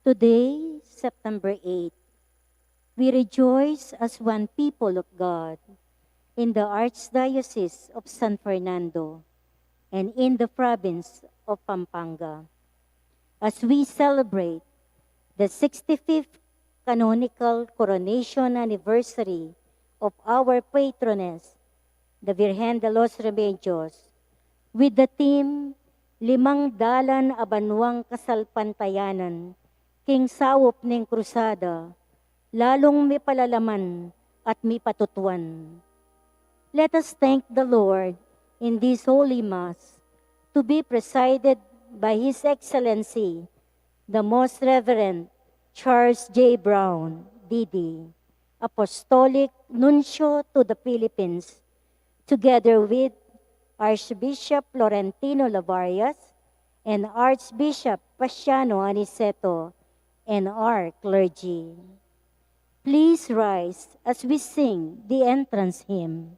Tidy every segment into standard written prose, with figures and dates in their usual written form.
Today, September 8, we rejoice as one people of God in the Archdiocese of San Fernando and in the province of Pampanga, as we celebrate the 65th canonical coronation anniversary of our patroness, the Virgen de los Remedios, with the theme, Limang Dalan Abanwang Kasalpantayanan, King Sawop ng Krusada, lalong may palalaman at may patutuan. Let us thank the Lord in this Holy Mass to be presided by His Excellency, the Most Reverend Charles J. Brown D.D., Apostolic Nuncio to the Philippines, together with Archbishop Florentino Lavarias and Archbishop Paciano Aniceto and our clergy. Please rise as we sing the entrance hymn.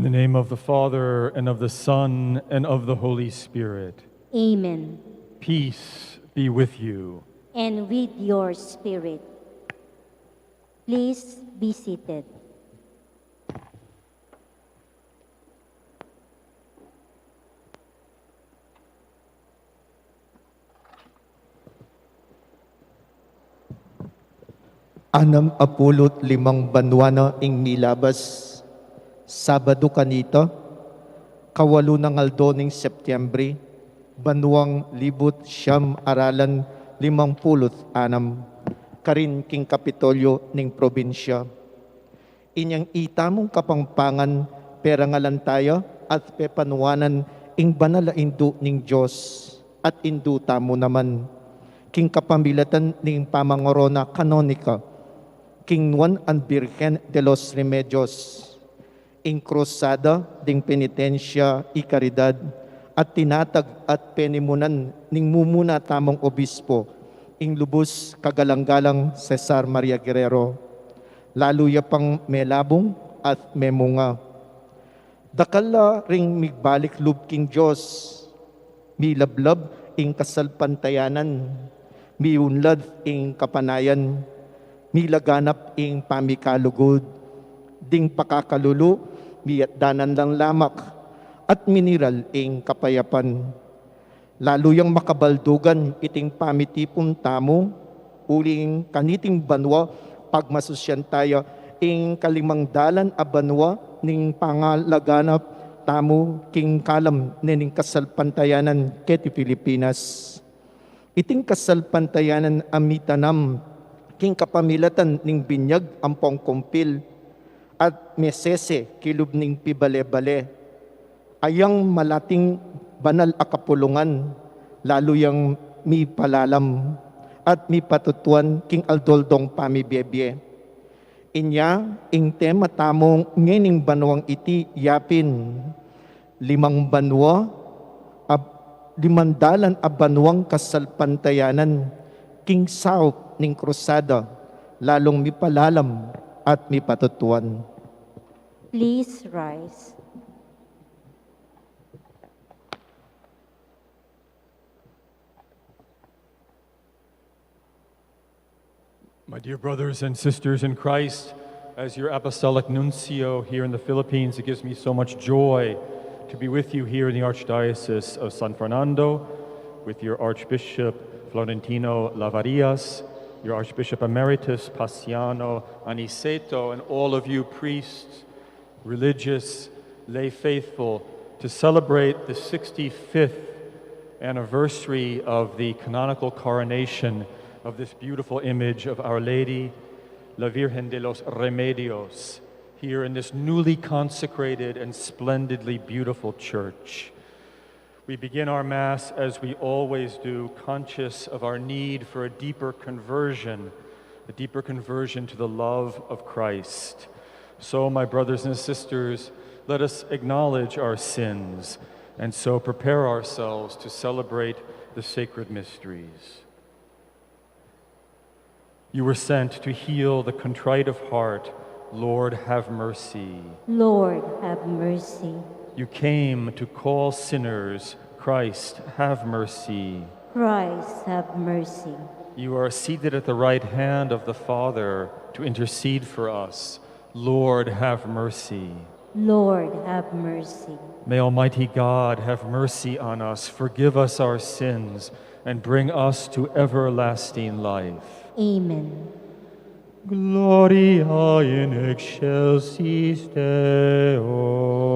the name of the Father, and of the Son, and of the Holy Spirit. Amen. Peace be with you. And with your spirit. Please be seated. Anam apulot limang banwana ing milabas, Sabado kanito, kawalo ng aldoning Setyembre, banwang libut siyam aralan 56, karin king Kapitolyo ning probinsya. Inyang itamong kapangpangan, pera ngalan tayo at pepanuanan ing banala indu ning Diyos at indu tamo naman, king kapamilatan ning pamangorona canonical, King Juan and Virgen de los Remedios, ing krusada ding penitensya ikaridad, at tinatag at penimunan ning mumuna tamong obispo, ing lubos kagalang-galang Cesar Maria Guerrero, laluya pang melabong at memunga. Dakala ring migbalik lub king Diyos, milablab ing kasalpantayanan, miunlad ing kapanayan, milaganap ing pamikalugod, ding pakakalulu, miyatdanan lang lamak, at miniral ing kapayapan. Lalo yang makabaldugan iting pamitipon tamo, uling kaniting banwa, pagmasusyan tayo, ing kalimang dalan a banwa, ning pangalaganap tamo, king kalam, nining kasalpantayanan keti Pilipinas. Iting kasalpantayanan amitanam, king kapamilatan ning binyag ampong kumpil, at mesese kilub ning pibale-bale, ayang malating banal akapulungan, lalo yang mi palalam, at mi patutuan king aldoldong pamibiyebye. Inya, ing tema tamong ngening banwang iti yapin, limang banwa, limandalan a banwang kasalpantayanan, king saup ning krusada, lalong mipalalam at mipatutuan. Please rise. My dear brothers and sisters in Christ, as your Apostolic Nuncio here in the Philippines, it gives me so much joy to be with you here in the Archdiocese of San Fernando, with your Archbishop Florentino Lavarias, your Archbishop Emeritus Paciano, Aniceto, and all of you priests, religious, lay faithful, to celebrate the 65th anniversary of the canonical coronation of this beautiful image of Our Lady, La Virgen de los Remedios, here in this newly consecrated and splendidly beautiful church. We begin our Mass, as we always do, conscious of our need for a deeper conversion to the love of Christ. So, my brothers and sisters, let us acknowledge our sins and so prepare ourselves to celebrate the sacred mysteries. You were sent to heal the contrite of heart. Lord, have mercy. Lord, have mercy. You came to call sinners. Christ, have mercy. Christ, have mercy. You are seated at the right hand of the Father to intercede for us. Lord, have mercy. Lord, have mercy. May Almighty God have mercy on us, forgive us our sins, and bring us to everlasting life. Amen. Gloria in excelsis Deo.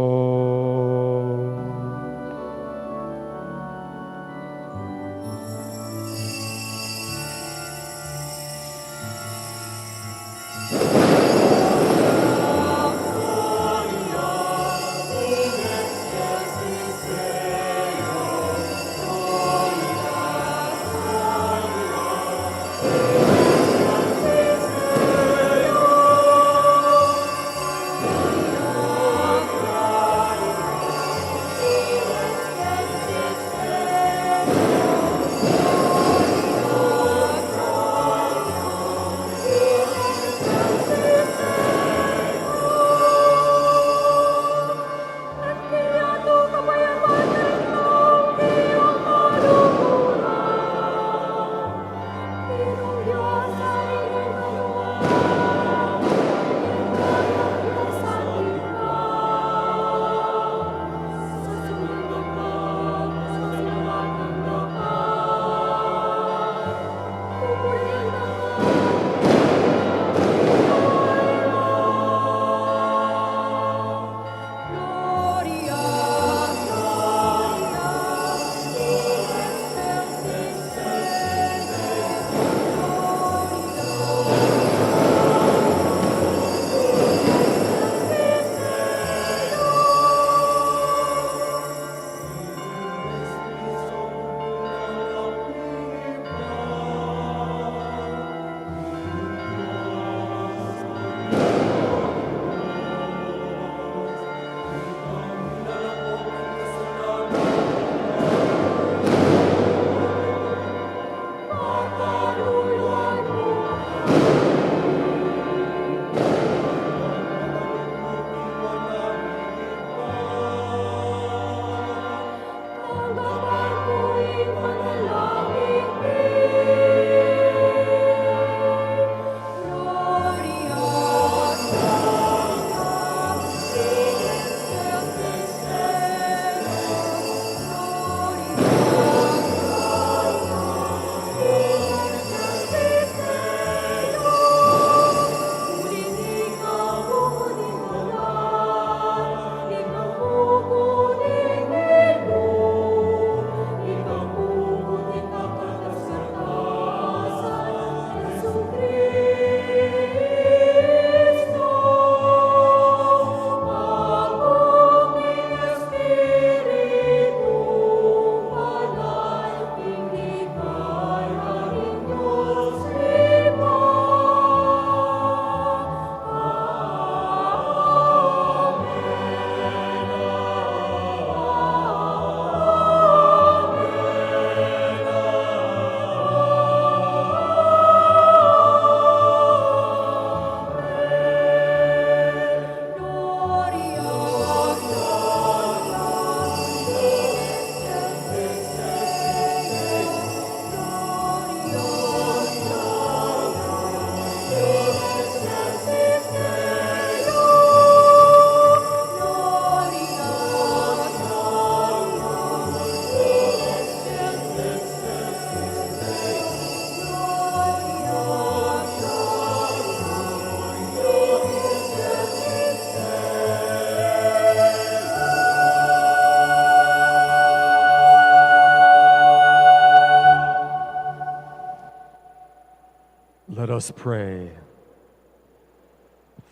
Let us pray.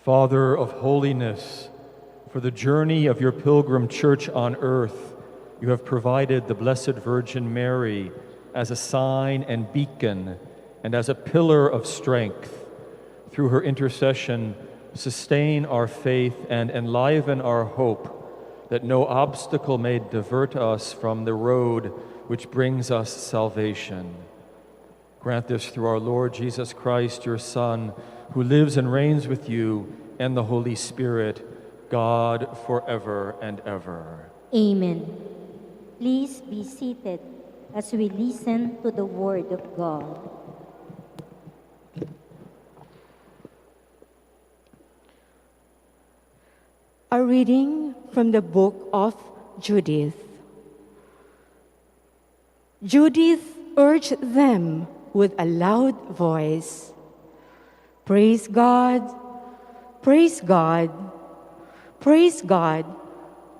Father of holiness, for the journey of your pilgrim church on earth, you have provided the Blessed Virgin Mary as a sign and beacon and as a pillar of strength. Through her intercession, sustain our faith and enliven our hope, that no obstacle may divert us from the road which brings us salvation. Grant this through our Lord Jesus Christ, your Son, who lives and reigns with you and the Holy Spirit, God forever and ever. Amen. Please be seated as we listen to the Word of God. A reading from the book of Judith. Judith urged them with a loud voice, "Praise God, praise God, praise God,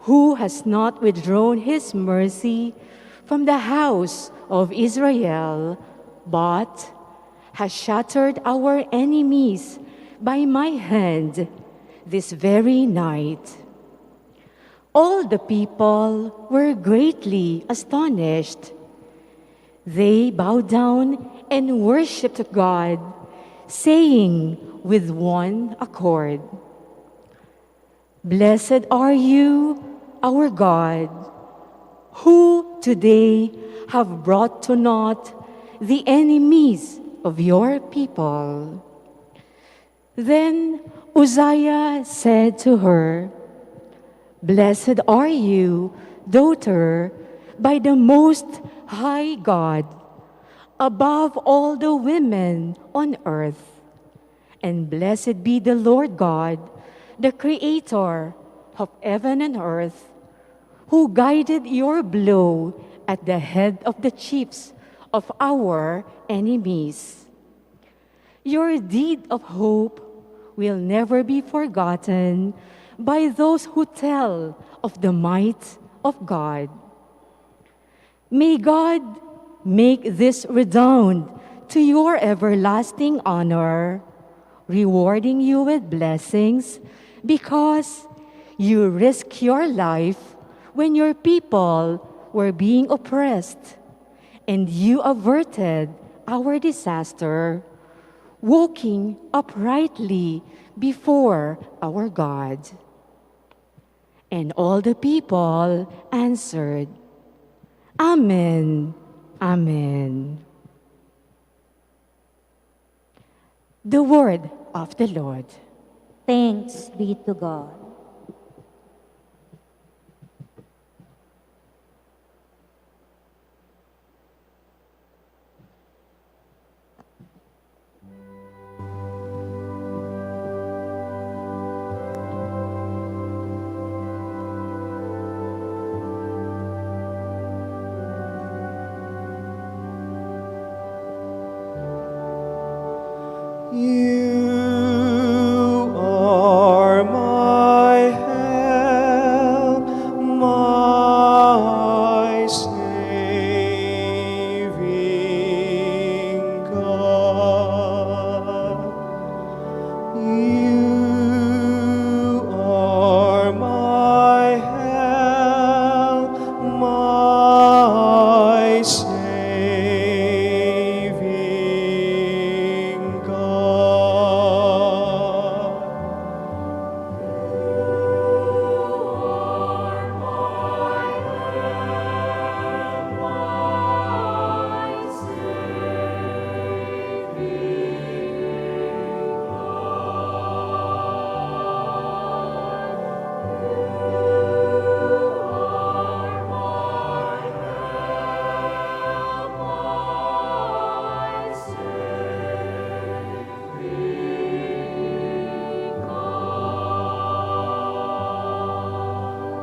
who has not withdrawn his mercy from the house of Israel, but has shattered our enemies by my hand this very night." All the people were greatly astonished. They bowed down and worshipped God, saying with one accord, "Blessed are you, our God, who today have brought to naught the enemies of your people." Then Uzziah said to her, "Blessed are you, daughter, by the Most High God, above all the women on earth. And blessed be the Lord God, the Creator of heaven and earth, who guided your blow at the head of the chiefs of our enemies. Your deed of hope will never be forgotten by those who tell of the might of God. May God make this redound to your everlasting honor, rewarding you with blessings because you risked your life when your people were being oppressed, and you averted our disaster, walking uprightly before our God." And all the people answered, "Amen, amen." The word of the Lord. Thanks be to God. You are my help, my saving God. You are my help, my saving God.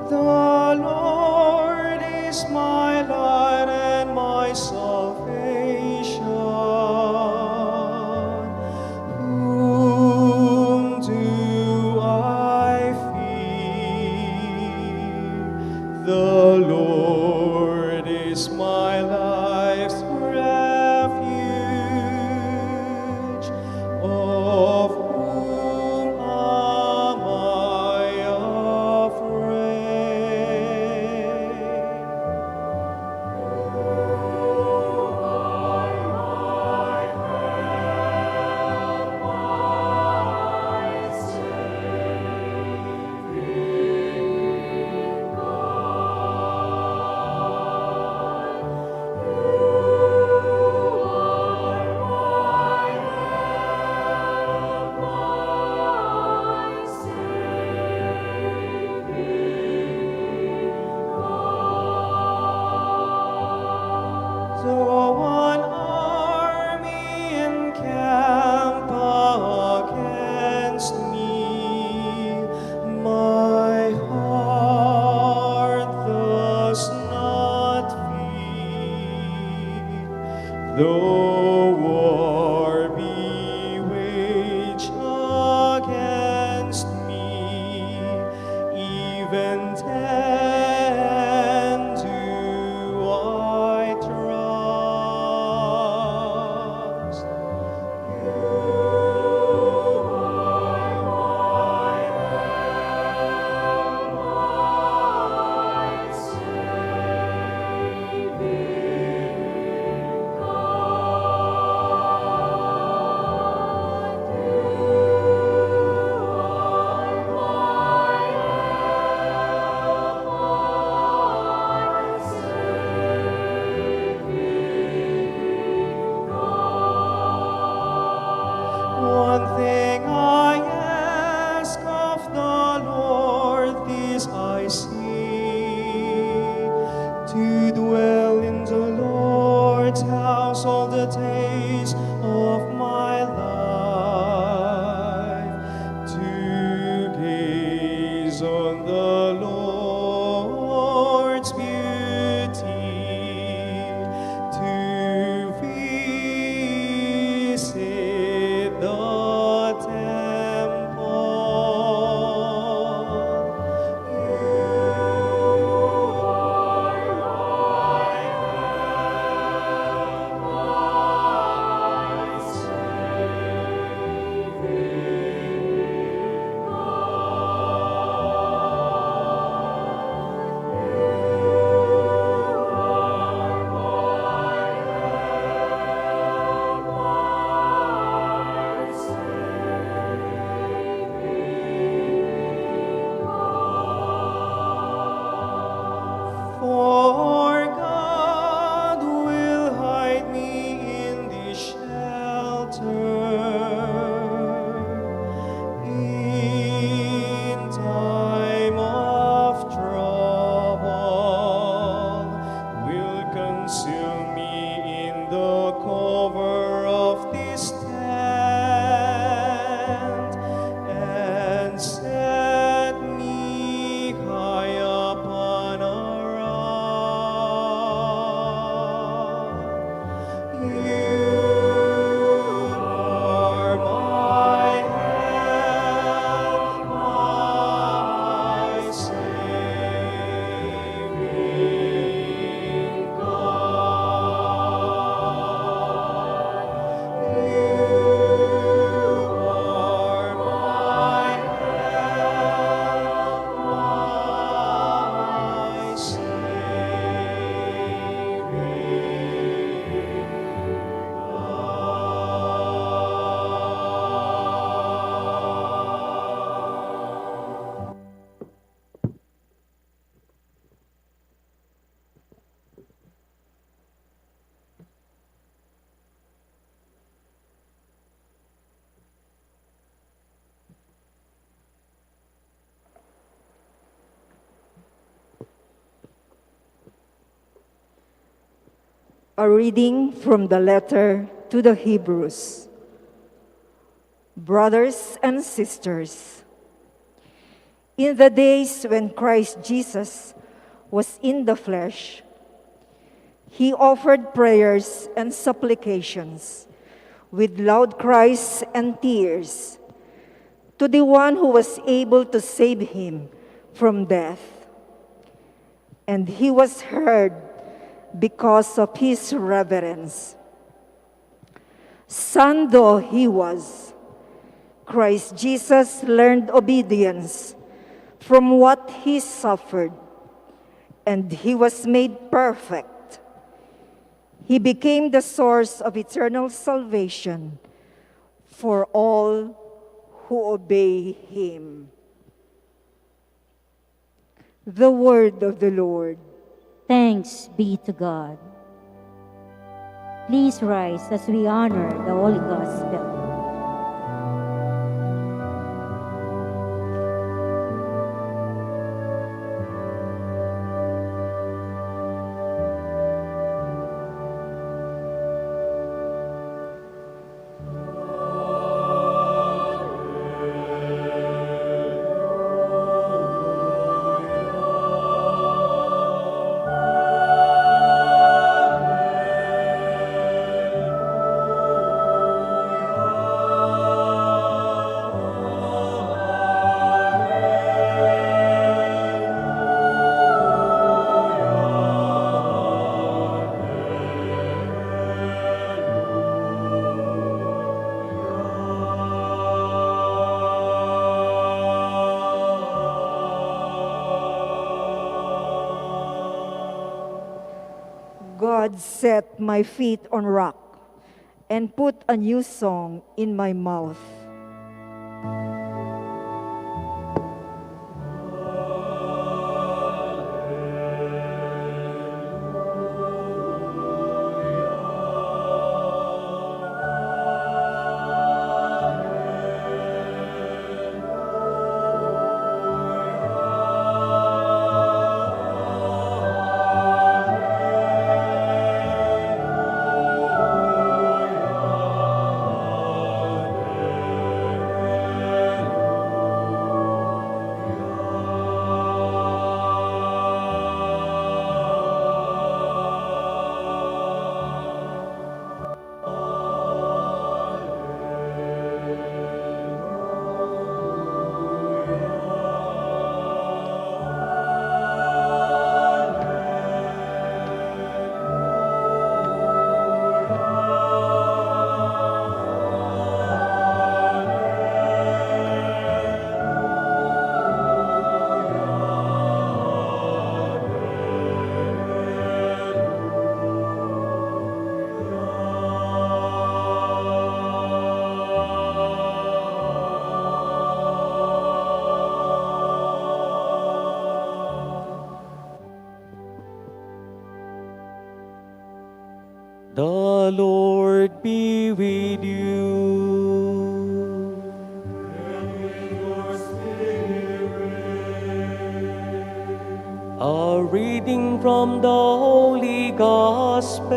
The Lord is my light and my salvation. Whom do I fear? The Lord is my life's refuge, Though an army encamp against me, my heart does not fear. Though war be waged against me, even then do I trust. You are my help, my saving God. You are my help, my saving God. One thing I ask of the Lord, this I seek, to dwell in the Lord's house all the days of my life, to gaze on the Lord's beauty, to visit the temple. You are my help, my saving For God will hide me in this shelter. In time of trouble, will conceal me in the cover of this tent, and set me high upon a rock. You are my help, my saving God. You are my help, my saving God. A reading from the letter to the Hebrews. Brothers and sisters, in the days when Christ Jesus was in the flesh, he offered prayers and supplications with loud cries and tears to the one who was able to save him from death. And he was heard because of his reverence. Son though he was, Christ Jesus learned obedience from what he suffered, and he was made perfect. He became the source of eternal salvation for all who obey him. The word of the Lord. Thanks be to God. Please rise as we honor the Holy Gospel. God set my feet on rock and put a new song in my mouth. The Lord be with you. And with your spirit. A reading from the Holy Gospel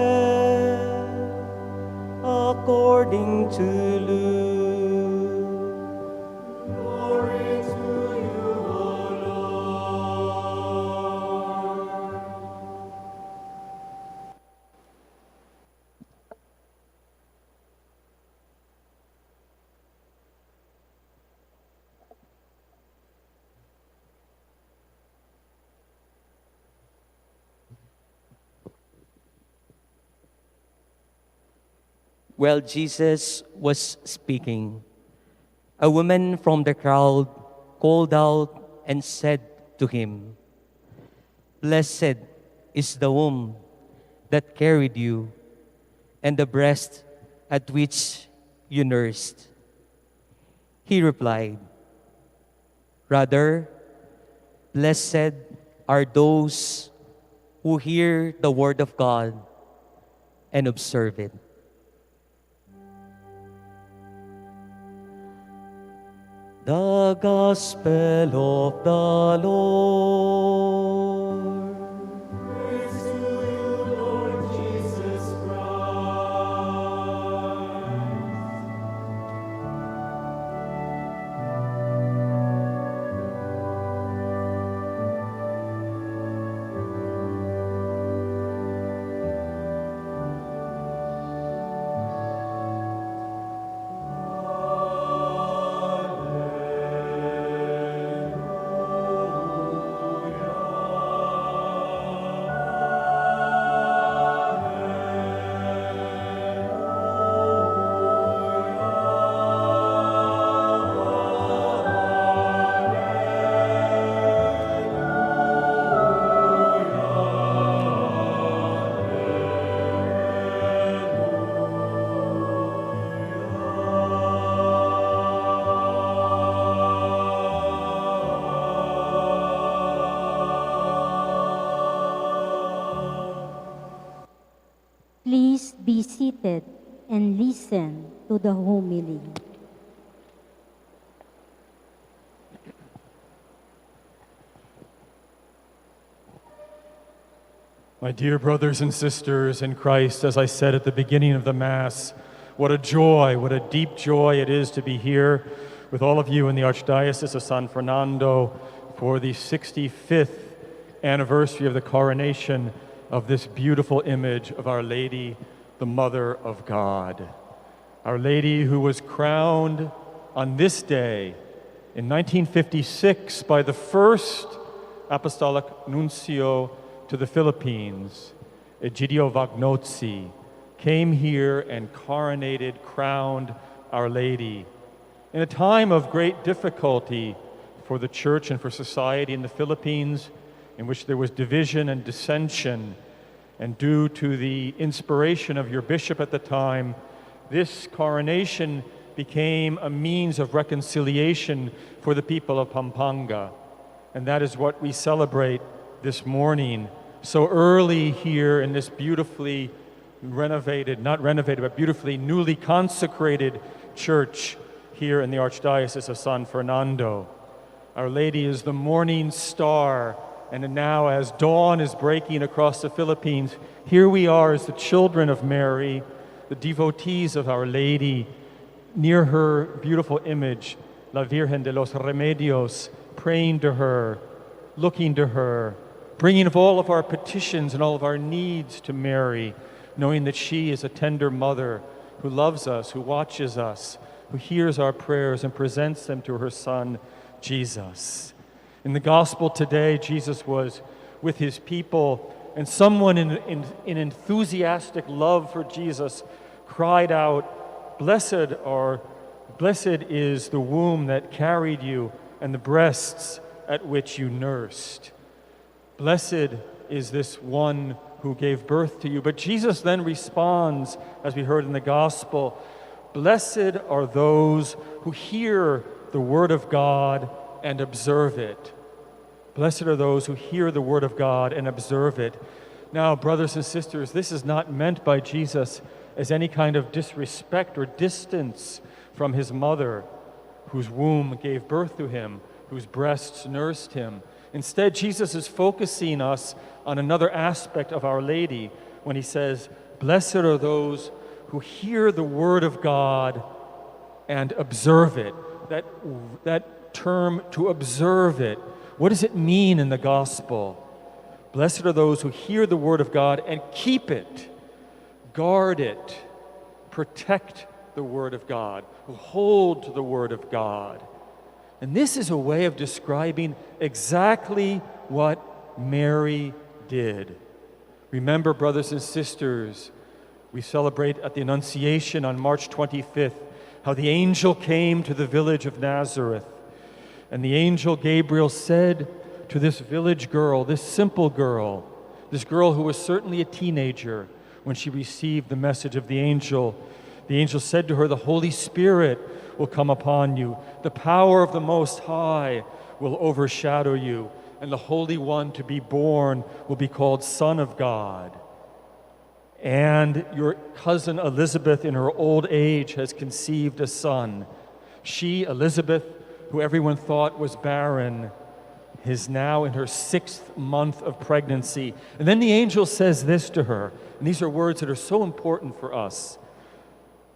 according to Luke. Glory to you, O Lord. While Jesus was speaking, a woman from the crowd called out and said to him, "Blessed is the womb that carried you, and the breast at which you nursed." He replied, "Rather, blessed are those who hear the word of God and observe it." The Gospel of the Lord. Praise to you, Lord Jesus Christ. Please be seated and listen to the homily. My dear brothers and sisters in Christ, as I said at the beginning of the Mass, what a joy, what a deep joy it is to be here with all of you in the Archdiocese of San Fernando for the 65th anniversary of the coronation of this beautiful image of Our Lady, the Mother of God. Our Lady who was crowned on this day in 1956 by the first Apostolic Nuncio to the Philippines, Egidio Vagnozzi, came here and coronated, crowned Our Lady. In a time of great difficulty for the Church and for society in the Philippines, in which there was division and dissension, And due to the inspiration of your bishop at the time, this coronation became a means of reconciliation for the people of Pampanga. And that is what we celebrate this morning, so early here in this beautifully renovated, not renovated, but beautifully newly consecrated church here in the Archdiocese of San Fernando. Our Lady is the morning star, and now as dawn is breaking across the Philippines, here we are as the children of Mary, the devotees of Our Lady, near her beautiful image, La Virgen de los Remedios, praying to her, looking to her, bringing of all of our petitions and all of our needs to Mary, knowing that she is a tender mother who loves us, who watches us, who hears our prayers and presents them to her Son, Jesus. In the Gospel today, Jesus was with his people, and someone in enthusiastic love for Jesus cried out, Blessed is the womb that carried you and the breasts at which you nursed. Blessed is this one who gave birth to you. But Jesus then responds, as we heard in the Gospel, Blessed are those who hear the word of God and observe it. Blessed are those who hear the word of God and observe it. Now, brothers and sisters, this is not meant by Jesus as any kind of disrespect or distance from his mother, whose womb gave birth to him, whose breasts nursed him. Instead, Jesus is focusing us on another aspect of Our Lady when he says, Blessed are those who hear the word of God and observe it. That term, to observe it, what does it mean in the gospel? Blessed are those who hear the word of God and keep it, guard it, protect the word of God, who hold to the word of God. And this is a way of describing exactly what Mary did. Remember, brothers and sisters, we celebrate at the Annunciation on March 25th how the angel came to the village of Nazareth. And the angel Gabriel said to this village girl, this simple girl, this girl who was certainly a teenager when she received the message of the angel said to her, The Holy Spirit will come upon you. The power of the Most High will overshadow you, and the Holy One to be born will be called Son of God. And your cousin Elizabeth, in her old age, has conceived a son. She, Elizabeth, who everyone thought was barren, is now in her 6th month of pregnancy. And then the angel says this to her, and these are words that are so important for us.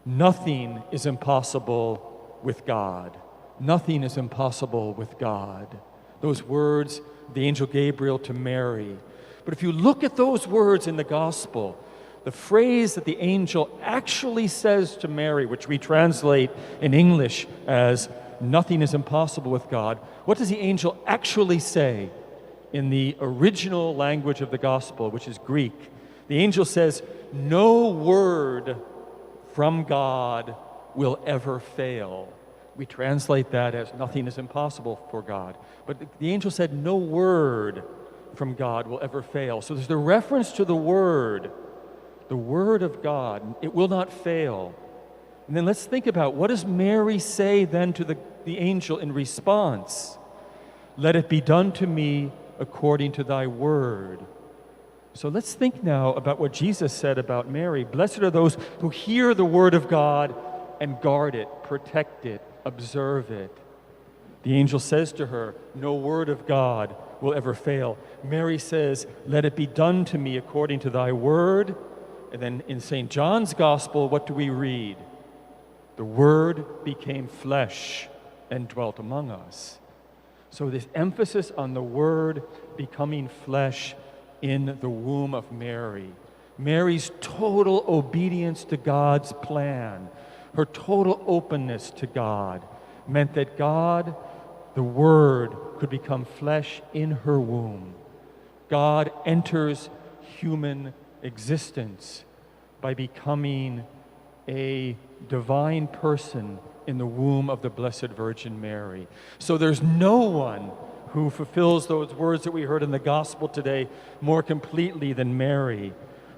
Nothing is impossible with God. Nothing is impossible with God. Those words, the angel Gabriel to Mary. But if you look at those words in the gospel, the phrase that the angel actually says to Mary, which we translate in English as nothing is impossible with God, what does the angel actually say in the original language of the gospel, which is Greek? The angel says, no word from God will ever fail. We translate that as nothing is impossible for God. But the angel said no word from God will ever fail. So there's the reference to the word of God. It will not fail. And then let's think about, what does Mary say then to the angel in response? Let it be done to me according to thy word. So let's think now about what Jesus said about Mary. Blessed are those who hear the word of God and guard it, protect it, observe it. The angel says to her, no word of God will ever fail. Mary says, let it be done to me according to thy word. And then in St. John's Gospel, what do we read? The Word became flesh and dwelt among us. So this emphasis on the Word becoming flesh in the womb of Mary. Mary's total obedience to God's plan, her total openness to God, meant that God, the Word, could become flesh in her womb. God enters human existence by becoming a divine person in the womb of the Blessed Virgin Mary. So there's no one who fulfills those words that we heard in the gospel today more completely than Mary.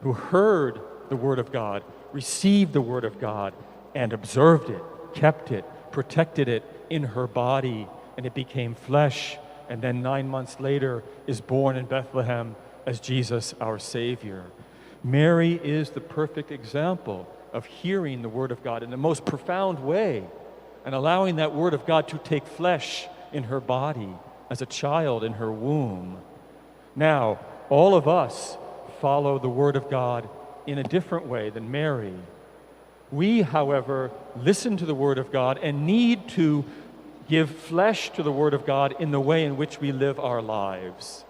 who heard the Word of God, received the Word of God, and observed it, kept it, protected it in her body, and it became flesh, and then 9 months later is born in Bethlehem as Jesus, our Savior. Mary is the perfect example of hearing the Word of God in the most profound way and allowing that Word of God to take flesh in her body as a child in her womb. Now, all of us follow the Word of God in a different way than Mary. We, however, listen to the Word of God and need to give flesh to the Word of God in the way in which we live our lives.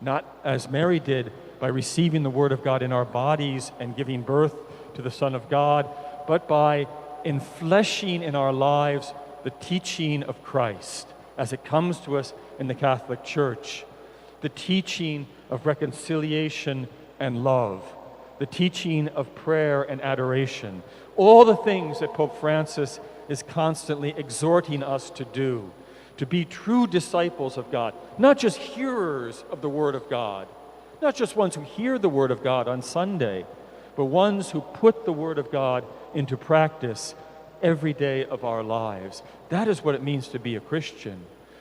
Not as Mary did, by receiving the Word of God in our bodies and giving birth to the Son of God, but by enfleshing in our lives the teaching of Christ as it comes to us in the Catholic Church, the teaching of reconciliation and love, the teaching of prayer and adoration, all the things that Pope Francis is constantly exhorting us to do, to be true disciples of God, not just hearers of the Word of God, not just ones who hear the Word of God on Sunday, but ones who put the Word of God into practice every day of our lives. That is what it means to be a Christian.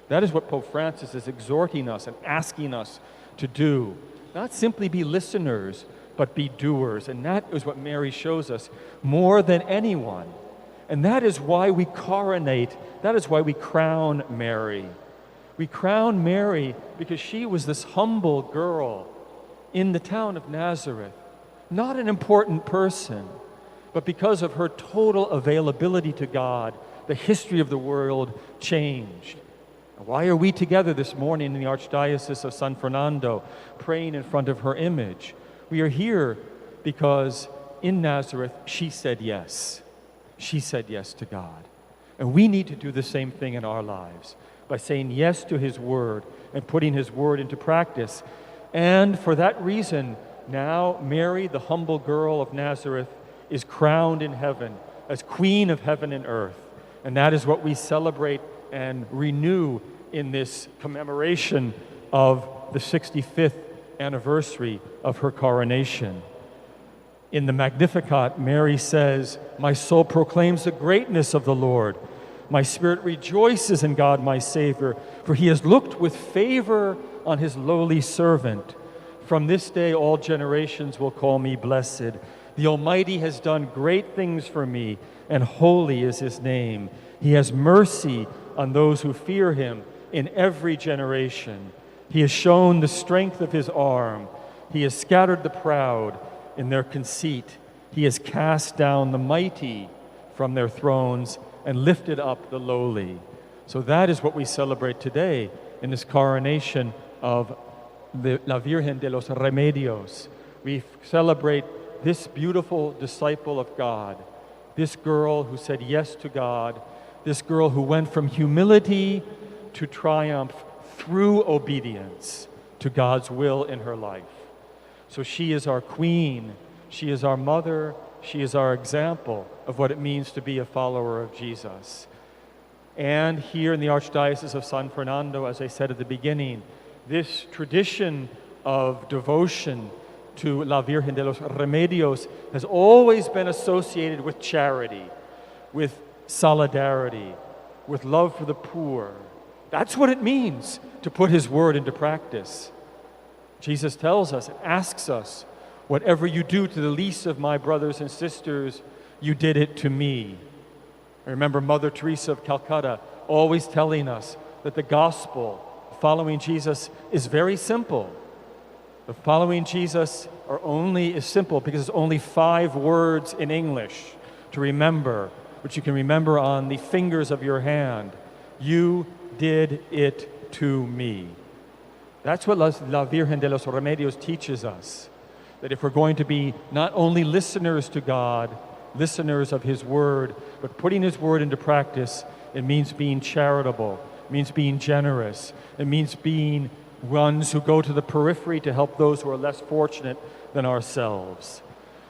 That is what Pope Francis is exhorting us and asking us to do. Not simply be listeners, but be doers. And that is what Mary shows us more than anyone. And that is why we coronate, that is why we crown Mary. We crown Mary because she was this humble girl in the town of Nazareth, not an important person, but because of her total availability to God, the history of the world changed. Why are we together this morning in the Archdiocese of San Fernando, praying in front of her image? We are here because in Nazareth, she said yes. She said yes to God. And we need to do the same thing in our lives by saying yes to His Word and putting His Word into practice. And for that reason, now Mary, the humble girl of Nazareth, is crowned in heaven as Queen of heaven and earth. And that is what we celebrate and renew in this commemoration of the 65th anniversary of her coronation. In the Magnificat, Mary says, "My soul proclaims the greatness of the Lord. My spirit rejoices in God my Savior, for He has looked with favor on His lowly servant. From this day all generations will call me blessed. The Almighty has done great things for me, and holy is His name. He has mercy on those who fear Him in every generation. He has shown the strength of His arm. He has scattered the proud in their conceit. He has cast down the mighty from their thrones and lifted up the lowly." So that is what we celebrate today in this coronation of La Virgen de los Remedios. We celebrate this beautiful disciple of God, this girl who said yes to God, this girl who went from humility to triumph through obedience to God's will in her life. So she is our queen, she is our mother, she is our example of what it means to be a follower of Jesus. And here in the Archdiocese of San Fernando, as I said at the beginning, this tradition of devotion to La Virgen de los Remedios has always been associated with charity, with solidarity, with love for the poor. That's what it means to put His Word into practice. Jesus tells us and asks us, "Whatever you do to the least of my brothers and sisters, you did it to me." I remember Mother Teresa of Calcutta always telling us that the gospel, following Jesus, is very simple. The following Jesus is simple because it's only 5 words in English to remember, which you can remember on the fingers of your hand. You did it to me. That's what La Virgen de los Remedios teaches us, that if we're going to be not only listeners to God, listeners of His Word, but putting His Word into practice, it means being charitable, it means being generous, it means being ones who go to the periphery to help those who are less fortunate than ourselves.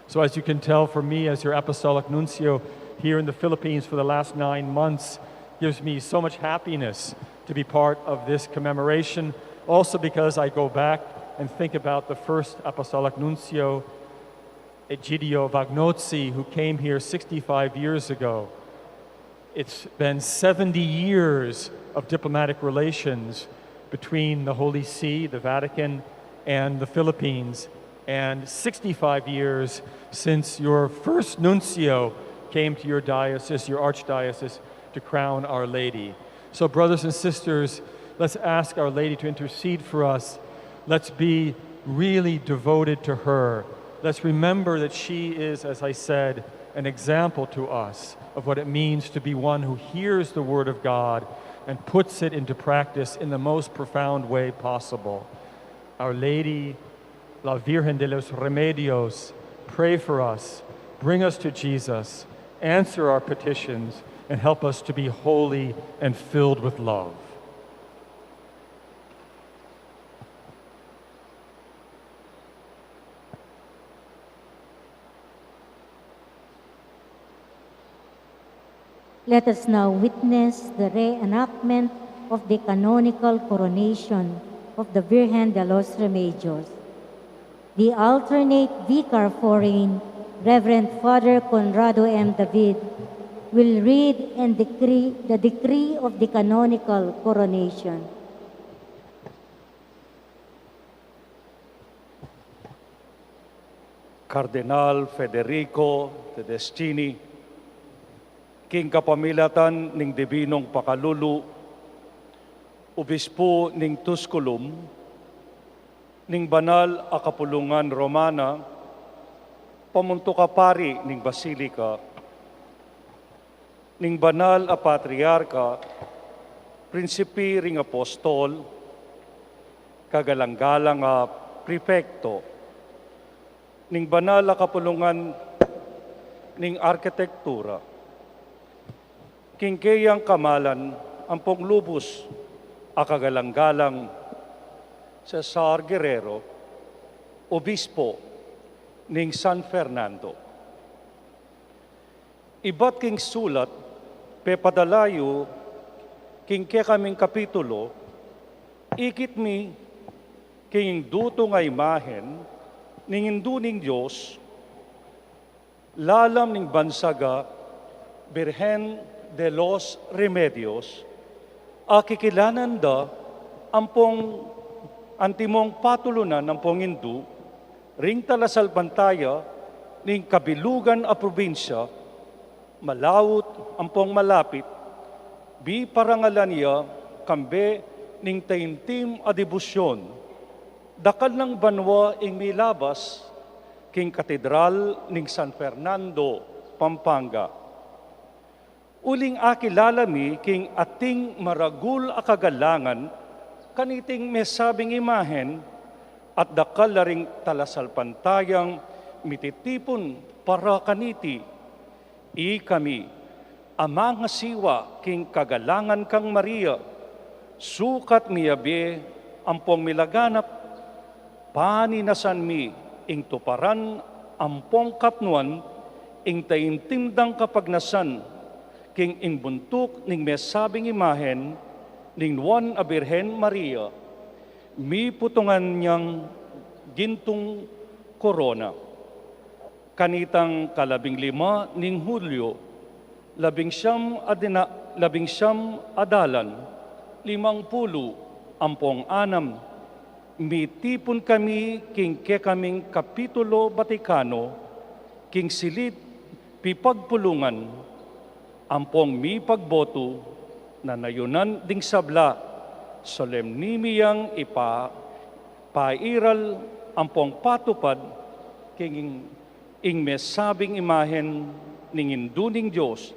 So as you can tell, for me as your Apostolic Nuncio here in the Philippines for the last 9 months, gives me so much happiness to be part of this commemoration, also because I go back and think about the first Apostolic Nuncio, Egidio Vagnozzi, who came here 65 years ago. It's been 70 years of diplomatic relations between the Holy See, the Vatican, and the Philippines, and 65 years since your first nuncio came to your diocese, your archdiocese, to crown Our Lady. So brothers and sisters, let's ask Our Lady to intercede for us. Let's be really devoted to her. Let's remember that she is, as I said, an example to us of what it means to be one who hears the Word of God and puts it into practice in the most profound way possible. Our Lady, La Virgen de los Remedios, pray for us, bring us to Jesus, answer our petitions, and help us to be holy and filled with love. Let us now witness the re-enactment of the canonical coronation of the Virgen de los Remedios. The alternate vicar foreign, Reverend Father Conrado M. David, will read and decree the decree of the canonical coronation. Cardinal Federico Tedestini, king kapamilatan ning Dibinong Pakalulu, Obispo ning Tusculum, ning Banal a Kapulungan Romana, pamunto kapari ning Basilika, ning Banal a Patriarka, Prinsipi ring Apostol, kagalanggalang a Prefecto, ning Banal a Kapulungan ning Arkitektura, kingkayang kamalan ang ponglubos a kagalanggalang Cesar Guerrero, Obispo ning San Fernando. Iba't king sulat, pepadalayo, king kaming kapitulo, ikit mi king duto nga imahen, ning induning Diyos, lalam ning bansaga, Virgen de los Remedios, akikilanan da ampong antimong patulunan ng pongindu, ring talasal pantaya ning kabilugan a probinsya, malawot ampong malapit, bi parangalan niya kambe ning taintim a debusyon, dakal ng banwa ing milabas king katedral ning San Fernando, Pampanga. Uling akilala mi king ating maragul a kagalangan kaniting mesabing imahen at dakal ring talasalpantayang mititipon para kaniti. I kami, amang siwa king kagalangan kang Maria, sukat miyabe ampong milaganap, paninasan mi ing tuparan ampong kapnuan ing taintimdang kapagnasan king ingbuntuk ning mesabing imahen ning Juan a Birhen Maria, mi putungan niyang gintong korona. Kanitang 15 ning Hulyo, 19 adalan, 50 ampong anam, mitipon kami king kaming Kapitulo Vatikano, king silid pipagpulungan, ampong mi pagboto na nayunan ding sabla, solemnimiyang pairal ampong patupad king ing mesabing imahen ning induning Diyos,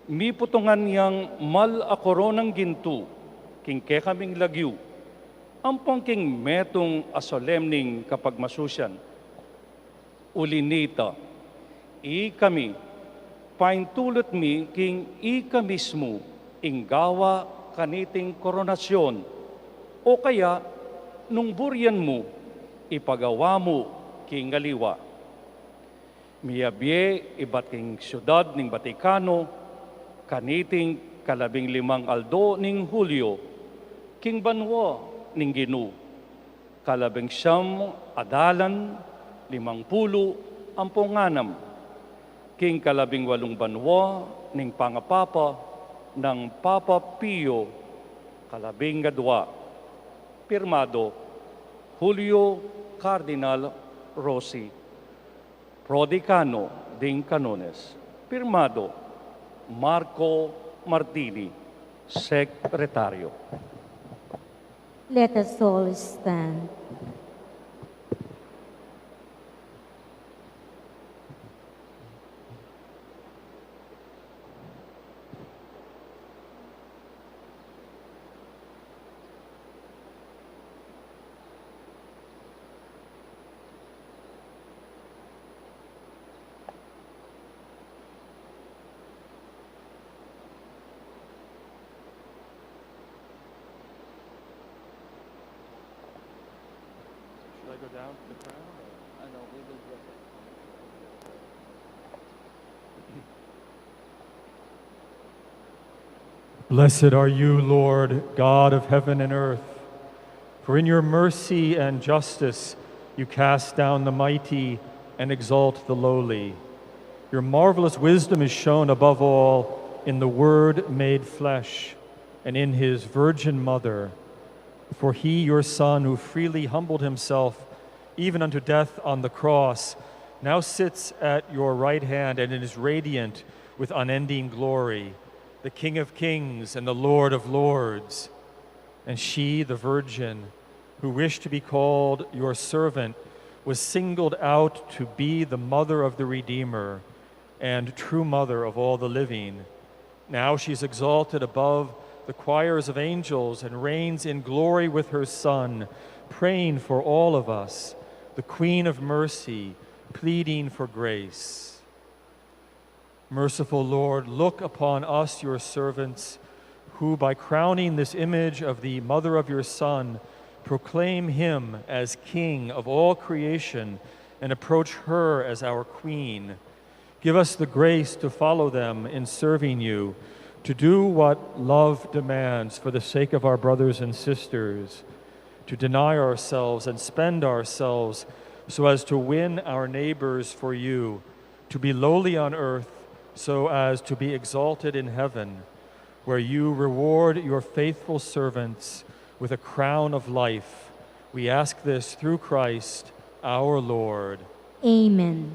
mi putungan niyang mal a koronang gintu, king kaming lagyu, ampong king metong a solemning kapag masusyan. Ulinita, i kami, paintulot mi king ika mismo ing gawa kaniting koronasyon, o kaya nung buryan mo, ipagawa mo king ngaliwa. Miyabye iba't king syudad ning Vatikano, kaniting 15 aldo ning Hulyo, king banwa ning Ginu, 19 adalan, 50 ampunganam, king 18 banwa, ning pangapapa, ng Papa Pio, 12. Pirmado, Julio Cardinal Rossi, Prodecano ding Canones. Pirmado, Marco Martini, Sekretaryo. Let us all stand. Should I go down to the crown? Blessed are you, Lord, God of heaven and earth, for in your mercy and justice you cast down the mighty and exalt the lowly. Your marvelous wisdom is shown above all in the Word made flesh and in his Virgin Mother. For he, your Son, who freely humbled himself even unto death on the cross, now sits at your right hand and is radiant with unending glory, the King of kings and the Lord of lords. And she, the Virgin, who wished to be called your servant, was singled out to be the mother of the Redeemer and true mother of all the living. Now she's exalted above the choirs of angels and reigns in glory with her Son, praying for all of us, the Queen of mercy, pleading for grace. Merciful Lord, look upon us, your servants, who by crowning this image of the mother of your Son, proclaim him as King of all creation and approach her as our Queen. Give us the grace to follow them in serving you, to do what love demands for the sake of our brothers and sisters, to deny ourselves and spend ourselves so as to win our neighbors for you, to be lowly on earth so as to be exalted in heaven, where you reward your faithful servants with a crown of life. We ask this through Christ our Lord. Amen.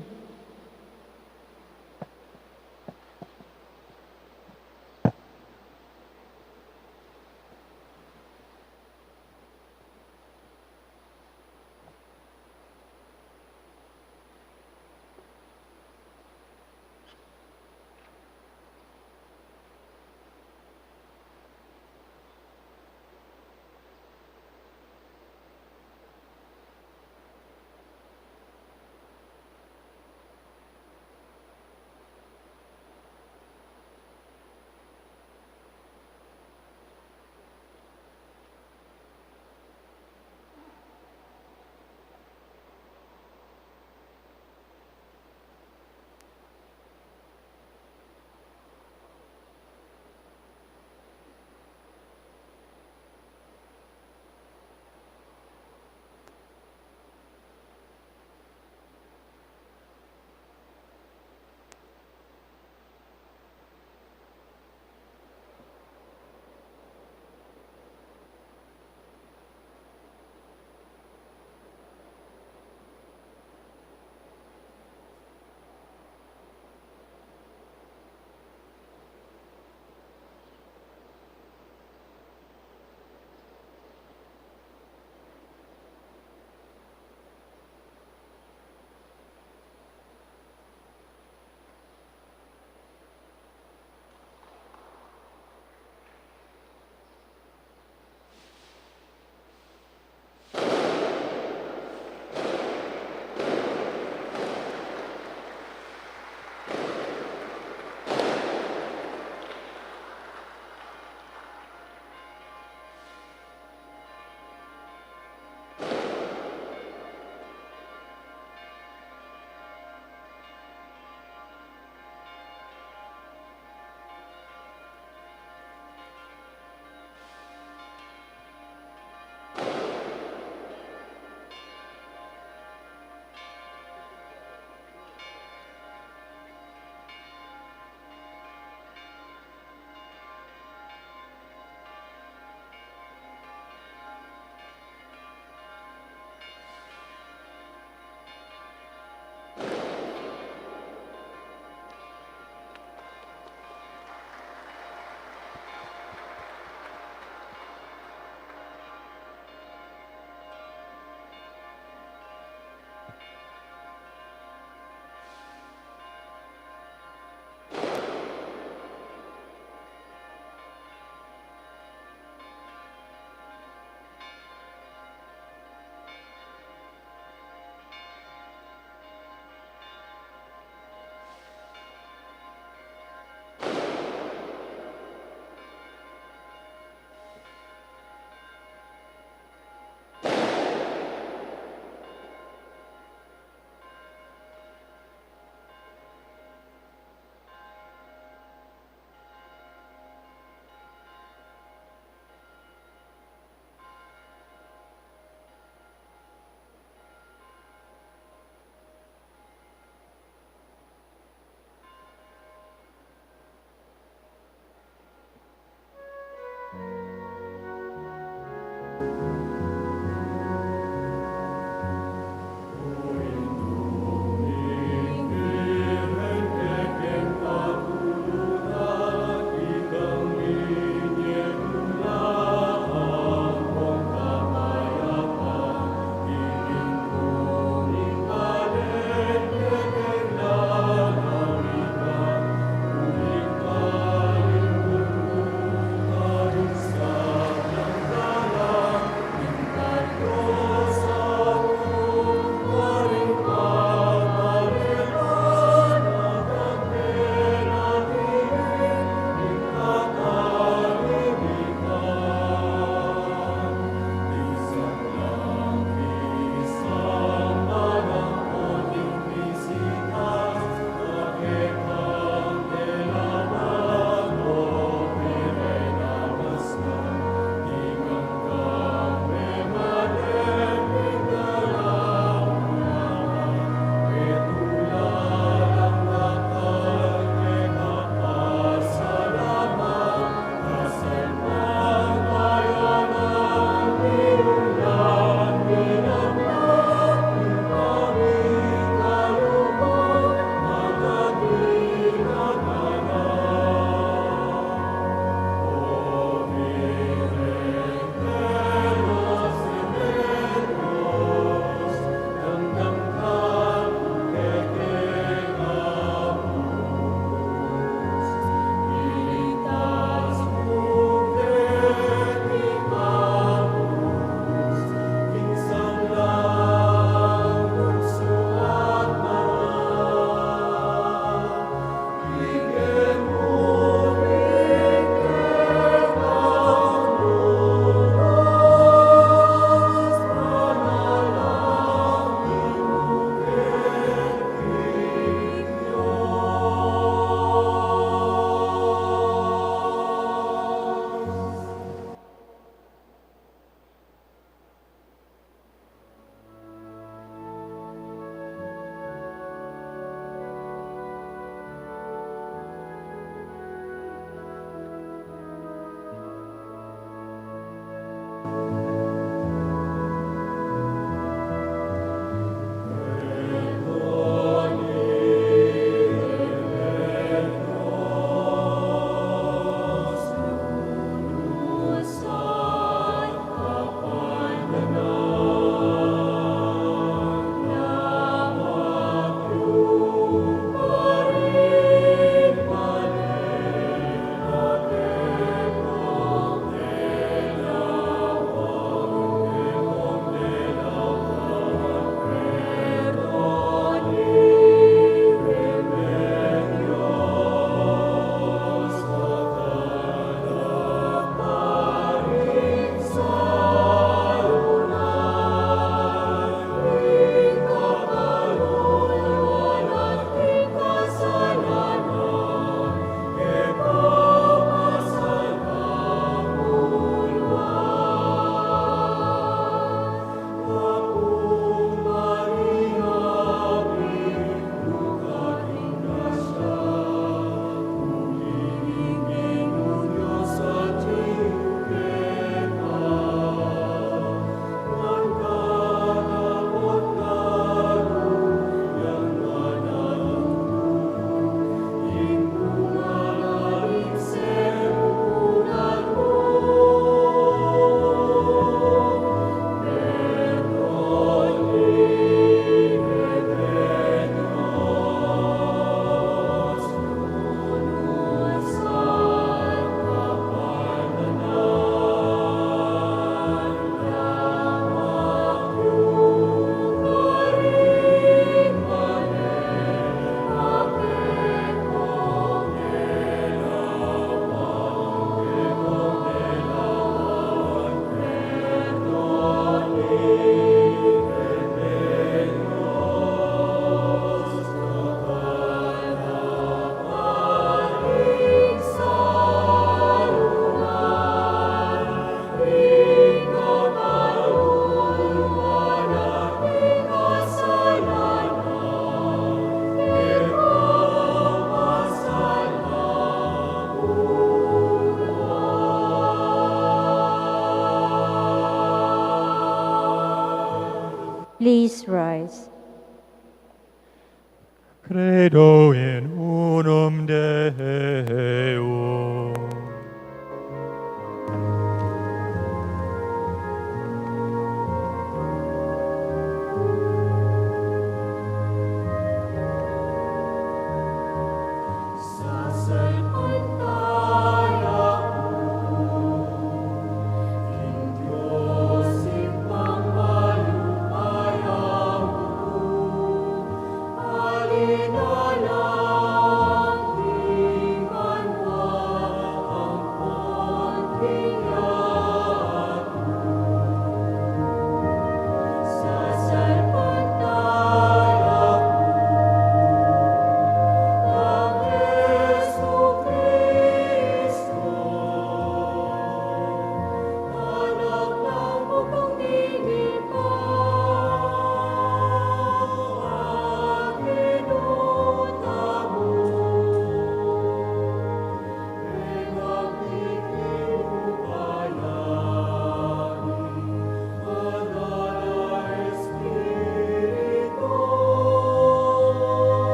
Credo in unum Deum.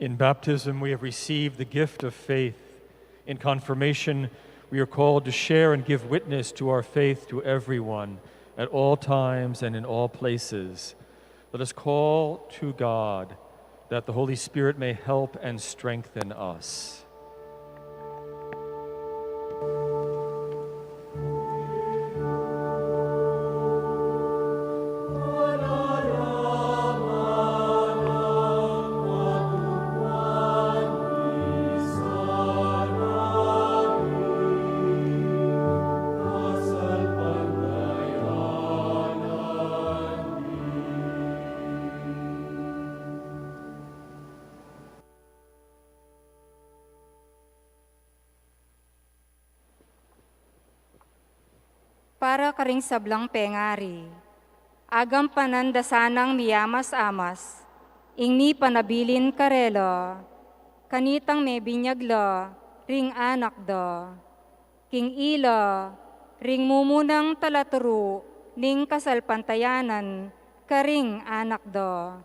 In baptism, we have received the gift of faith. In confirmation, we are called to share and give witness to our faith to everyone at all times and in all places. Let us call to God that the Holy Spirit may help and strengthen us. Para karing sablang pengari, agam panandasanang miyamas-amas, ing mi panabilin karelo, kanitang may binyaglo, ring anak do, king ilo, ring mumunang talaturo, ning kasalpantayanan, karing anak do,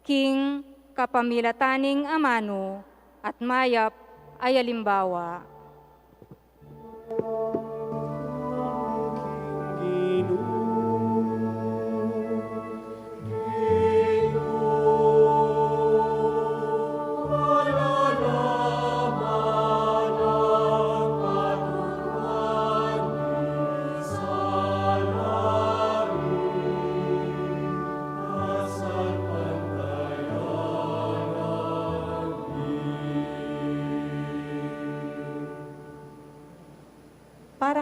king kapamilataning amano, at mayap ay alimbawa.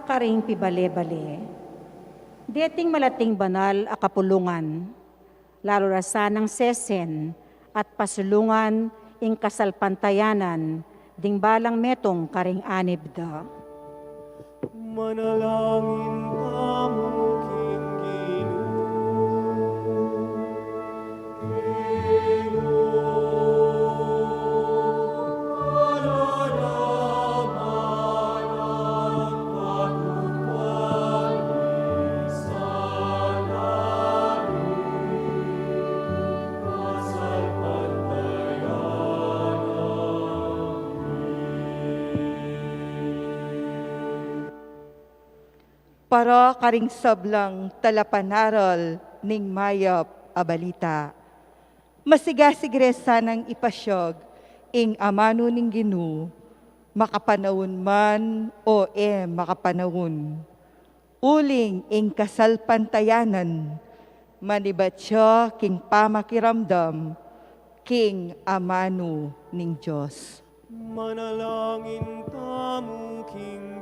karing pibale-bale. Deting malating banal a kapulungan, lalo rasanang sesen at pasulungan ing kasalpantayanan, ding balang metong karing anibda. Manalangin kamo king Para karing sablang talapanaral ning mayap a balita. Masigasigre sanang ipasyog ing amano ning Ginu, makapanawon man o makapanawon. Uling ing kasalpantayanan, manibatya king pamakiramdam, king amano ning Diyos. Manalangin tamo king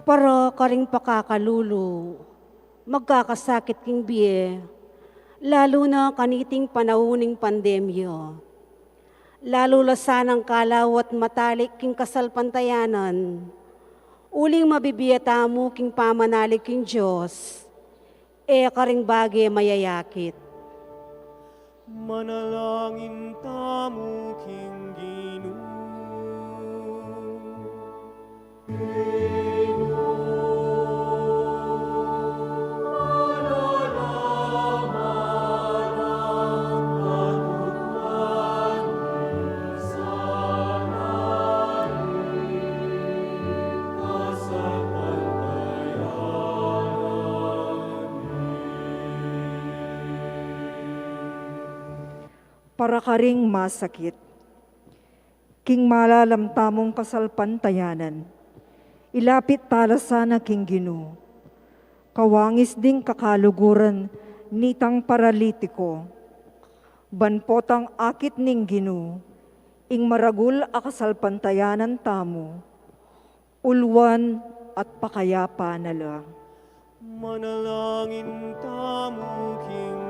Para karing pakakalulu, magkakasakit king biye, lalo na kaniting panauning pandemya. Lalo lasanang kalawat matalik king kasalpantayanan, uling mabibiyata mo king pamanalik king Diyos, karing bagay mayayakit. Manalangin tamo king Para karing masakit, king malalamtamong kasalpantayanan, ilapit tala sana king Ginu, kawangis ding kakaluguran nitang paralitiko, banpotang akit ning Ginu, ing maragul a kasalpantayanan tamo, ulwan at pakayapa nala. Manalangin tamo king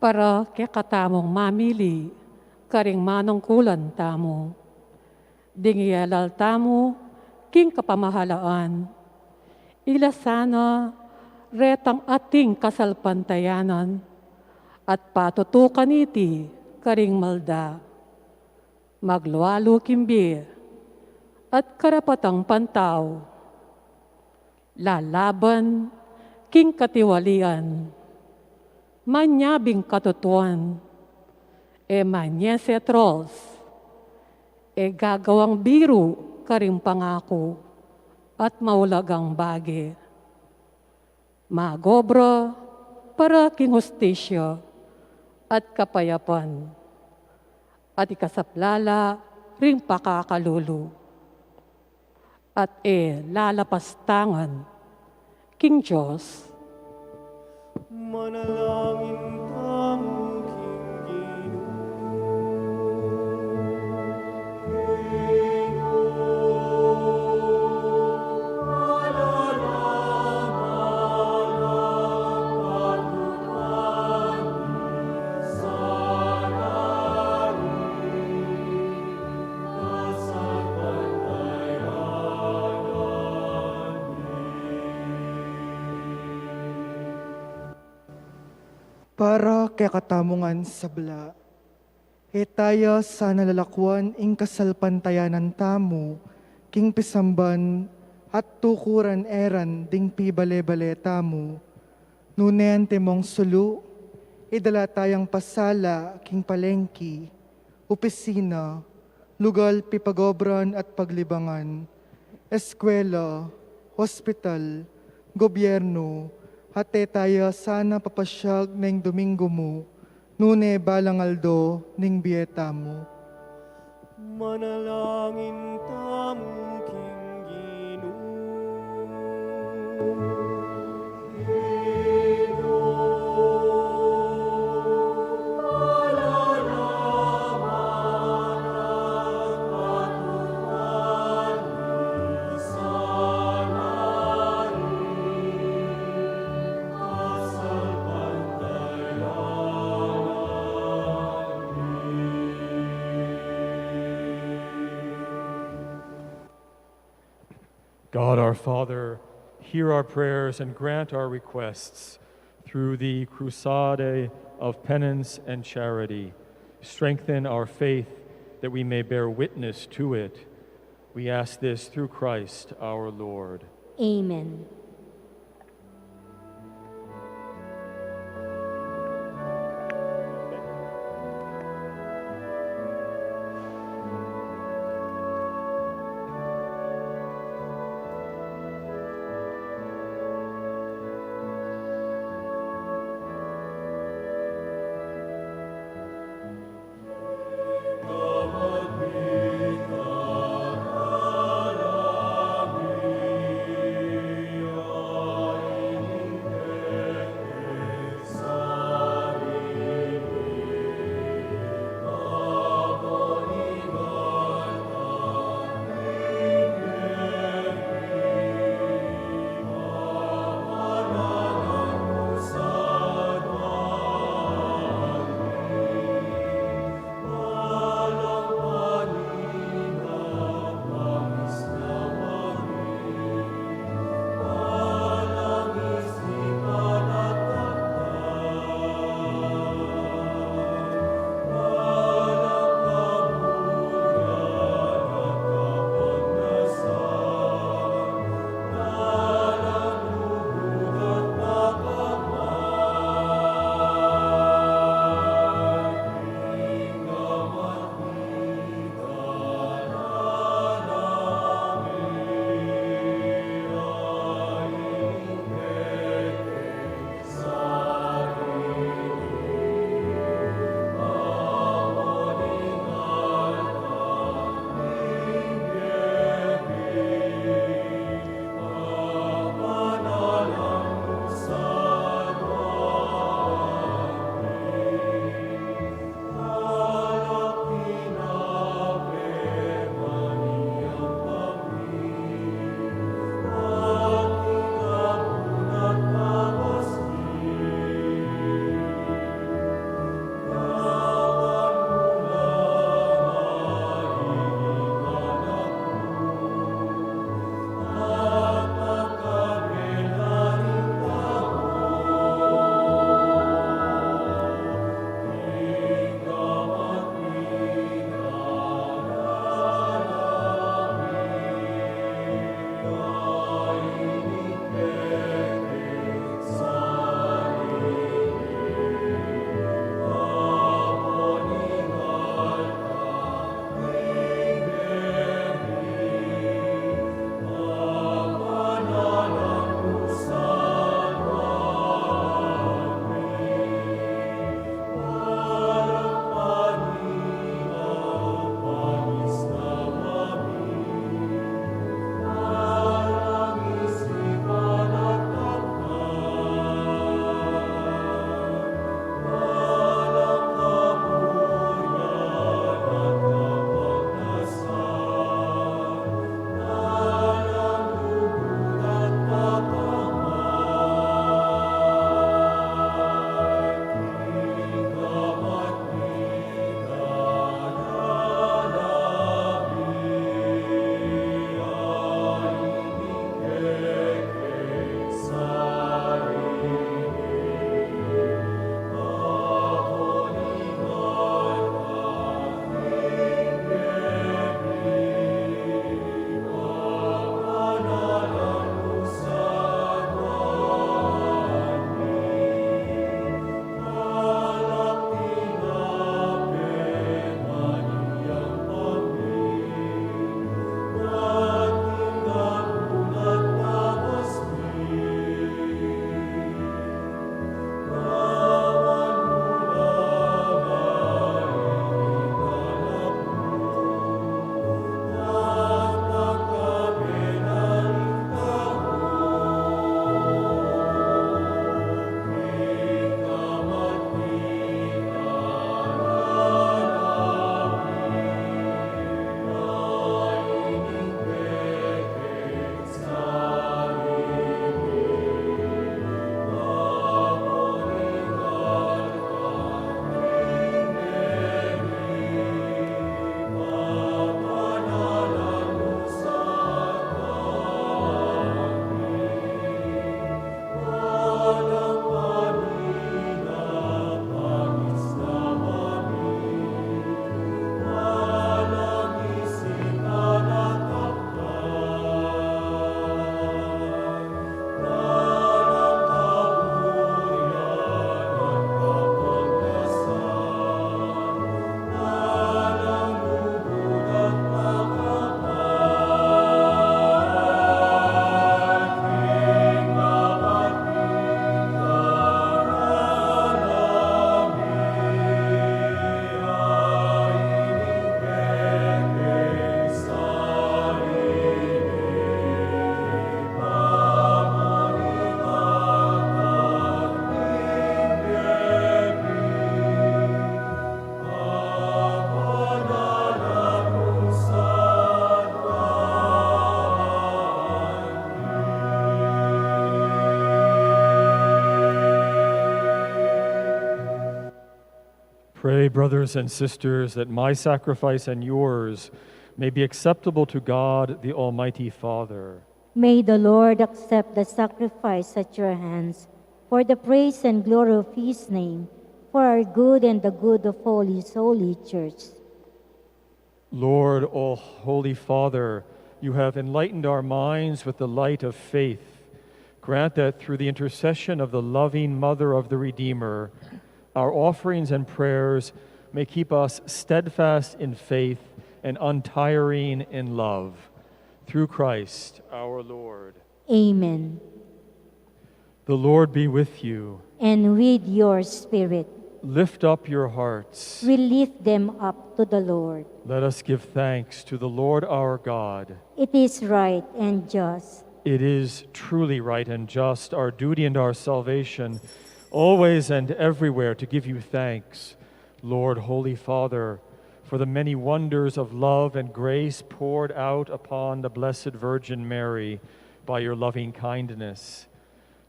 para kaya katamong mamili, karing manungkulan tamo. Dingiyalal tamo, king kapamahalaan. Ila sana, retang ating kasalpantayanan, at patutukan iti, karing malda. Maglualo kimbi, at karapatang pantaw. Lalaban, king katiwalian. Manyabing katutuan, manyesetros, gagawang biru karing pangako, at maulagang bagi. Magobra para king hustisya at kapayapan, at ikasaplala ring pakakalulu, at lalapastangan king Diyos. Manalangin tamo para kay katamungan sabla. Tayo sa nalalakwan ing kasalpantayanan tamo, king pisamban at tukuran eran ding pibale-bale tamo. Nunen temong sulu, idala tayang pasala king palengki, opisina, lugal pipagobran at paglibangan, eskwela, hospital, gobyerno, hate tayo sana papasyag ng Domingo mo, nune balangaldo ning bieta mo. Manalangin tamo king Ginoo. God our Father, hear our prayers and grant our requests through the crusade of penance and charity. Strengthen our faith that we may bear witness to it. We ask this through Christ our Lord. Amen. Pray, brothers and sisters, that my sacrifice and yours may be acceptable to God, the Almighty Father. May the Lord accept the sacrifice at your hands for the praise and glory of his name, for our good and the good of all his holy church. Lord, all holy Father, you have enlightened our minds with the light of faith. Grant that through the intercession of the loving Mother of the Redeemer, our offerings and prayers may keep us steadfast in faith and untiring in love. Through Christ our Lord. Amen. The Lord be with you. And with your spirit. Lift up your hearts. We lift them up to the Lord. Let us give thanks to the Lord our God. It is right and just. It is truly right and just, our duty and our salvation, always and everywhere to give you thanks, Lord, Holy Father, for the many wonders of love and grace poured out upon the Blessed Virgin Mary by your loving kindness.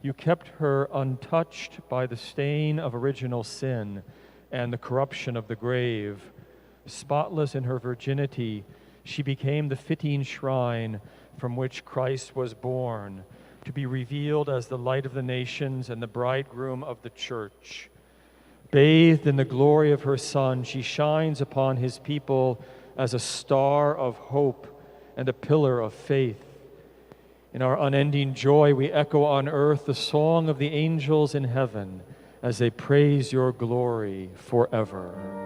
You kept her untouched by the stain of original sin and the corruption of the grave. Spotless in her virginity, she became the fitting shrine from which Christ was born, to be revealed as the light of the nations and the bridegroom of the church. Bathed in the glory of her Son, she shines upon his people as a star of hope and a pillar of faith. In our unending joy, we echo on earth the song of the angels in heaven as they praise your glory forever.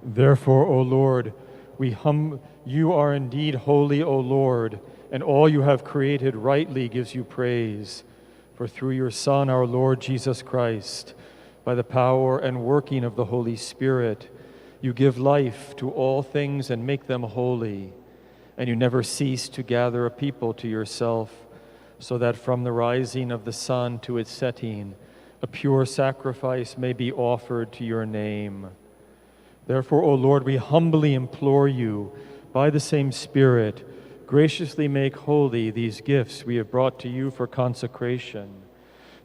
Therefore, O Lord, you are indeed holy, O Lord, and all you have created rightly gives you praise. For through your Son, our Lord Jesus Christ, by the power and working of the Holy Spirit, you give life to all things and make them holy, and you never cease to gather a people to yourself, so that from the rising of the sun to its setting, a pure sacrifice may be offered to your name. Therefore, O Lord, we humbly implore you, by the same Spirit, graciously make holy these gifts we have brought to you for consecration,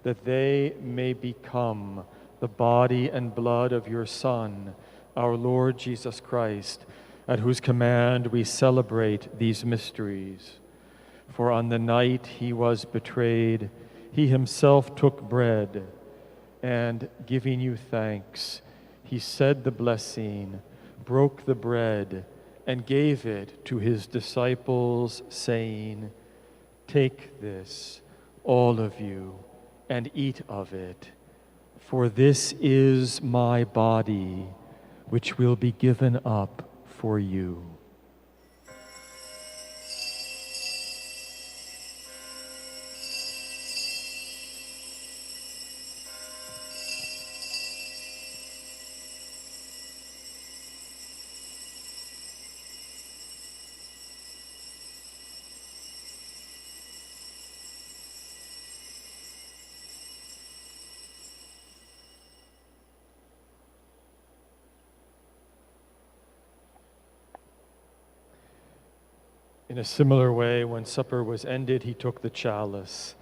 that they may become the body and blood of your Son, our Lord Jesus Christ, at whose command we celebrate these mysteries. For on the night he was betrayed, he himself took bread, and giving you thanks, he said the blessing, broke the bread, and gave it to his disciples, saying, "Take this, all of you, and eat of it, for this is my body, which will be given up for you." In a similar way, when supper was ended, he took the chalice,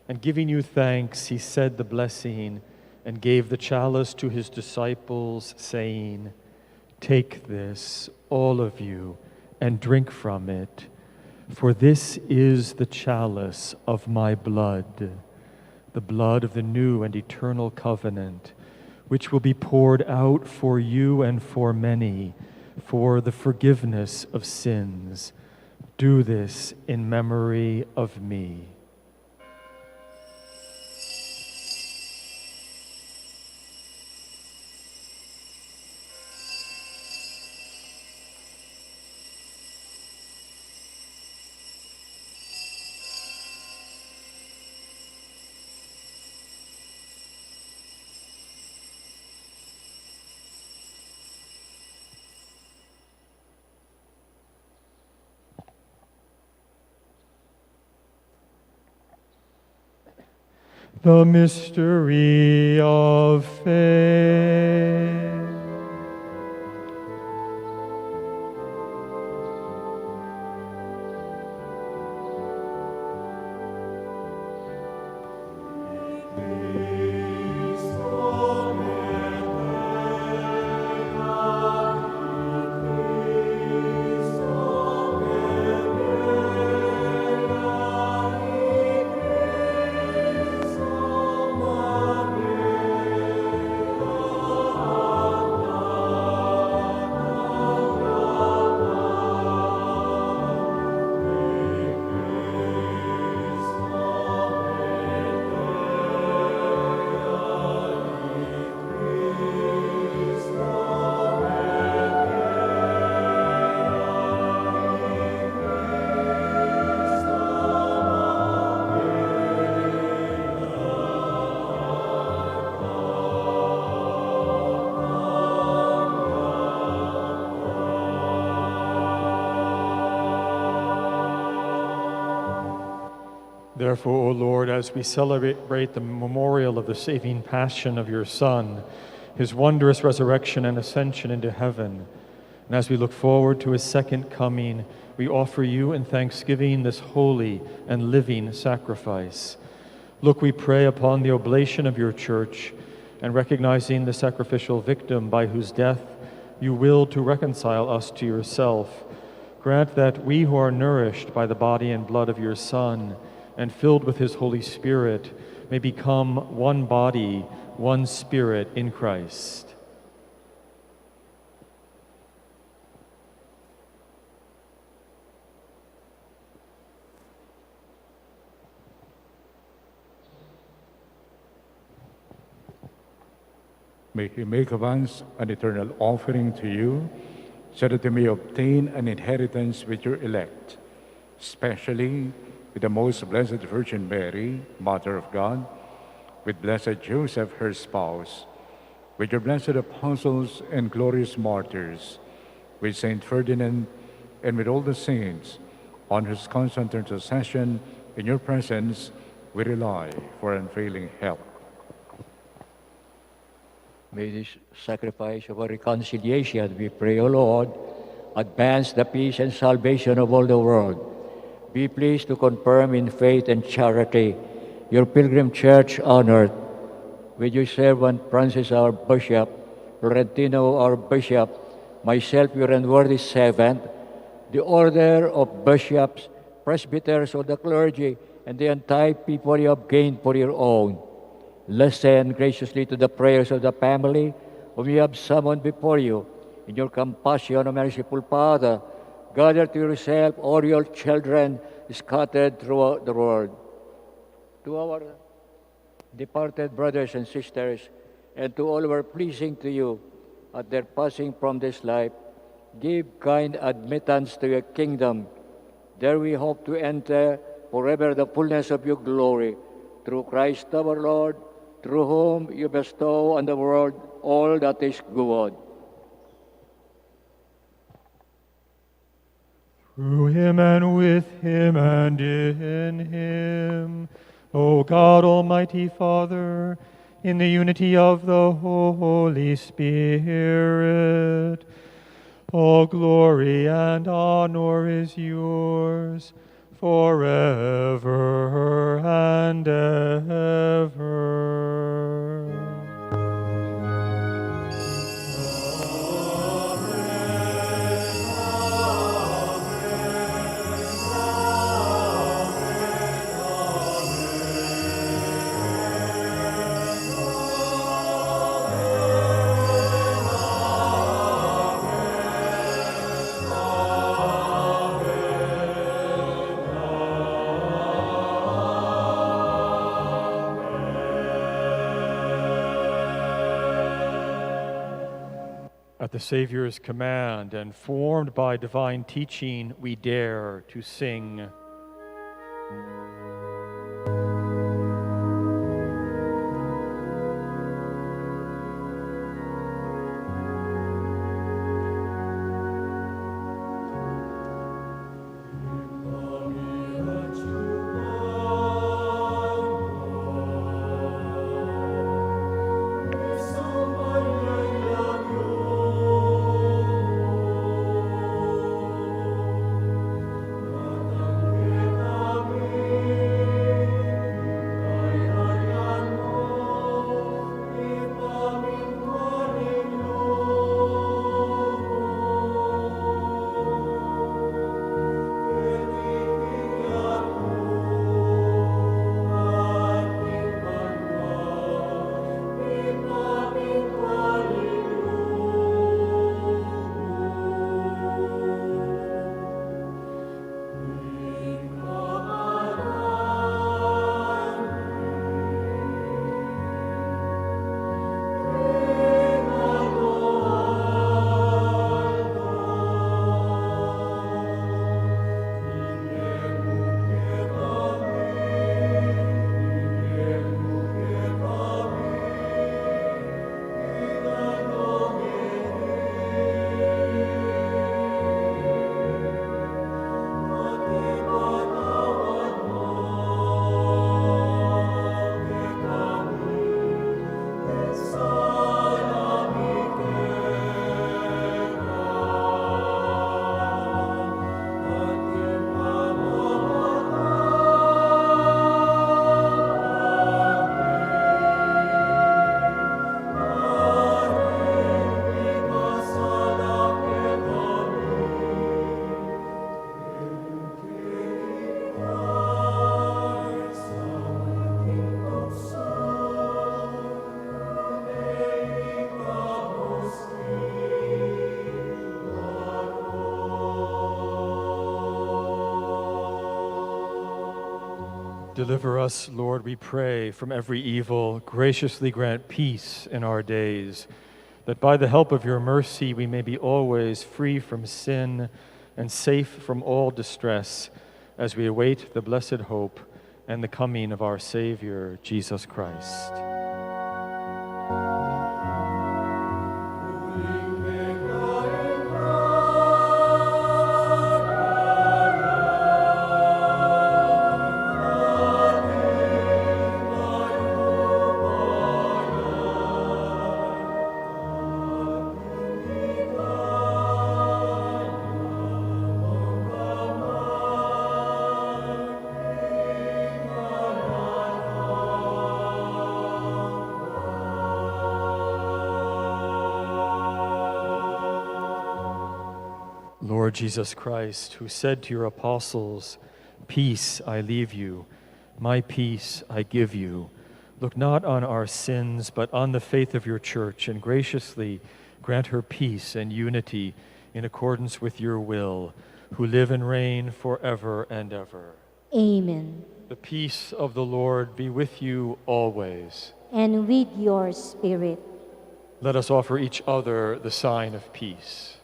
and giving you thanks, he said the blessing, and gave the chalice to his disciples, saying, "Take this, all of you, and drink from it, for this is the chalice of my blood, the blood of the new and eternal covenant, which will be poured out for you and for many, for the forgiveness of sins. Do this in memory of me." The mystery of faith. Therefore, O Lord, as we celebrate the memorial of the saving passion of your Son, his wondrous resurrection and ascension into heaven, and as we look forward to his second coming, we offer you in thanksgiving this holy and living sacrifice. Look, we pray, upon the oblation of your church, and recognizing the sacrificial victim by whose death you willed to reconcile us to yourself, grant that we who are nourished by the body and blood of your Son, and filled with his Holy Spirit, may become one body, one spirit in Christ. May he make of us an eternal offering to you, so that we may obtain an inheritance with your elect, especially with the Most Blessed Virgin Mary, Mother of God, with Blessed Joseph, her spouse, with your blessed apostles and glorious martyrs, with Saint Ferdinand, and with all the saints, on whose constant intercession in your presence we rely for unfailing help. May this sacrifice of our reconciliation, we pray, O Lord, advance the peace and salvation of all the world. Be pleased to confirm in faith and charity your pilgrim church on earth, with your servant Francis, our bishop, Florentino, our bishop, myself, your unworthy servant, the order of bishops, presbyters of the clergy, and the entire people you have gained for your own. Listen graciously to the prayers of the family whom you have summoned before you. In your compassion, O merciful Father, gather to yourself all your children scattered throughout the world. To our departed brothers and sisters, and to all who are pleasing to you at their passing from this life, give kind admittance to your kingdom. There we hope to enter forever the fullness of your glory. Through Christ our Lord, through whom you bestow on the world all that is good. Through him and with him and in him, O God, Almighty Father, in the unity of the Holy Spirit, All glory and honor is yours forever and ever. At the Savior's command and formed by divine teaching, we dare to sing. Deliver us, Lord, we pray, from every evil. Graciously grant peace in our days, that by the help of your mercy we may be always free from sin and safe from all distress, as we await the blessed hope and the coming of our Savior, Jesus Christ. Lord Jesus Christ, who said to your apostles, "Peace I leave you, my peace I give you," look not on our sins, but on the faith of your church, and graciously grant her peace and unity in accordance with your will, who live and reign forever and ever. Amen. The peace of the Lord be with you always. And with your spirit. Let us offer each other the sign of peace.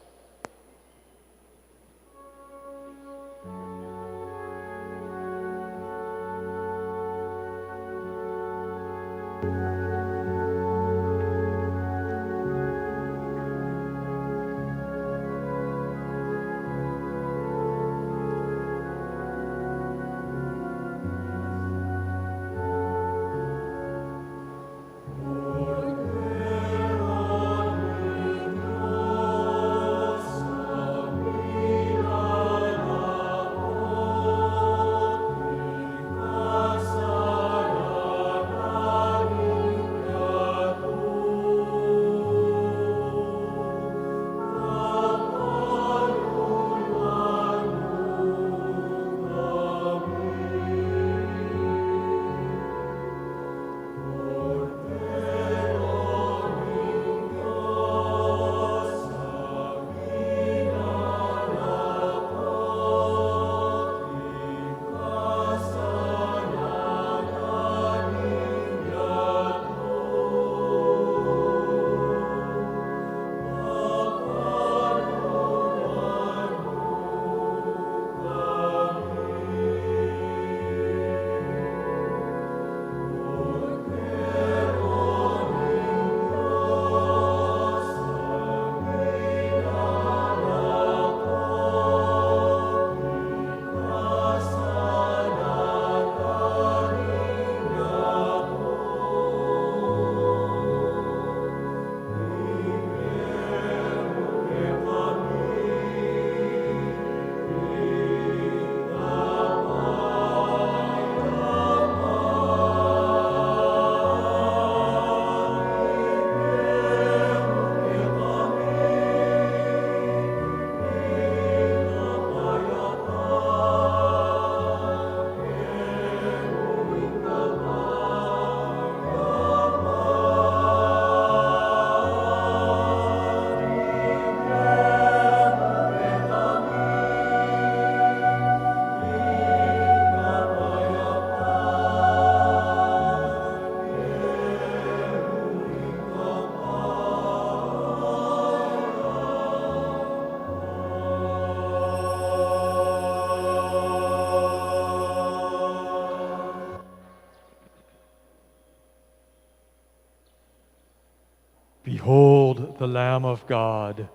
Behold the Lamb of God.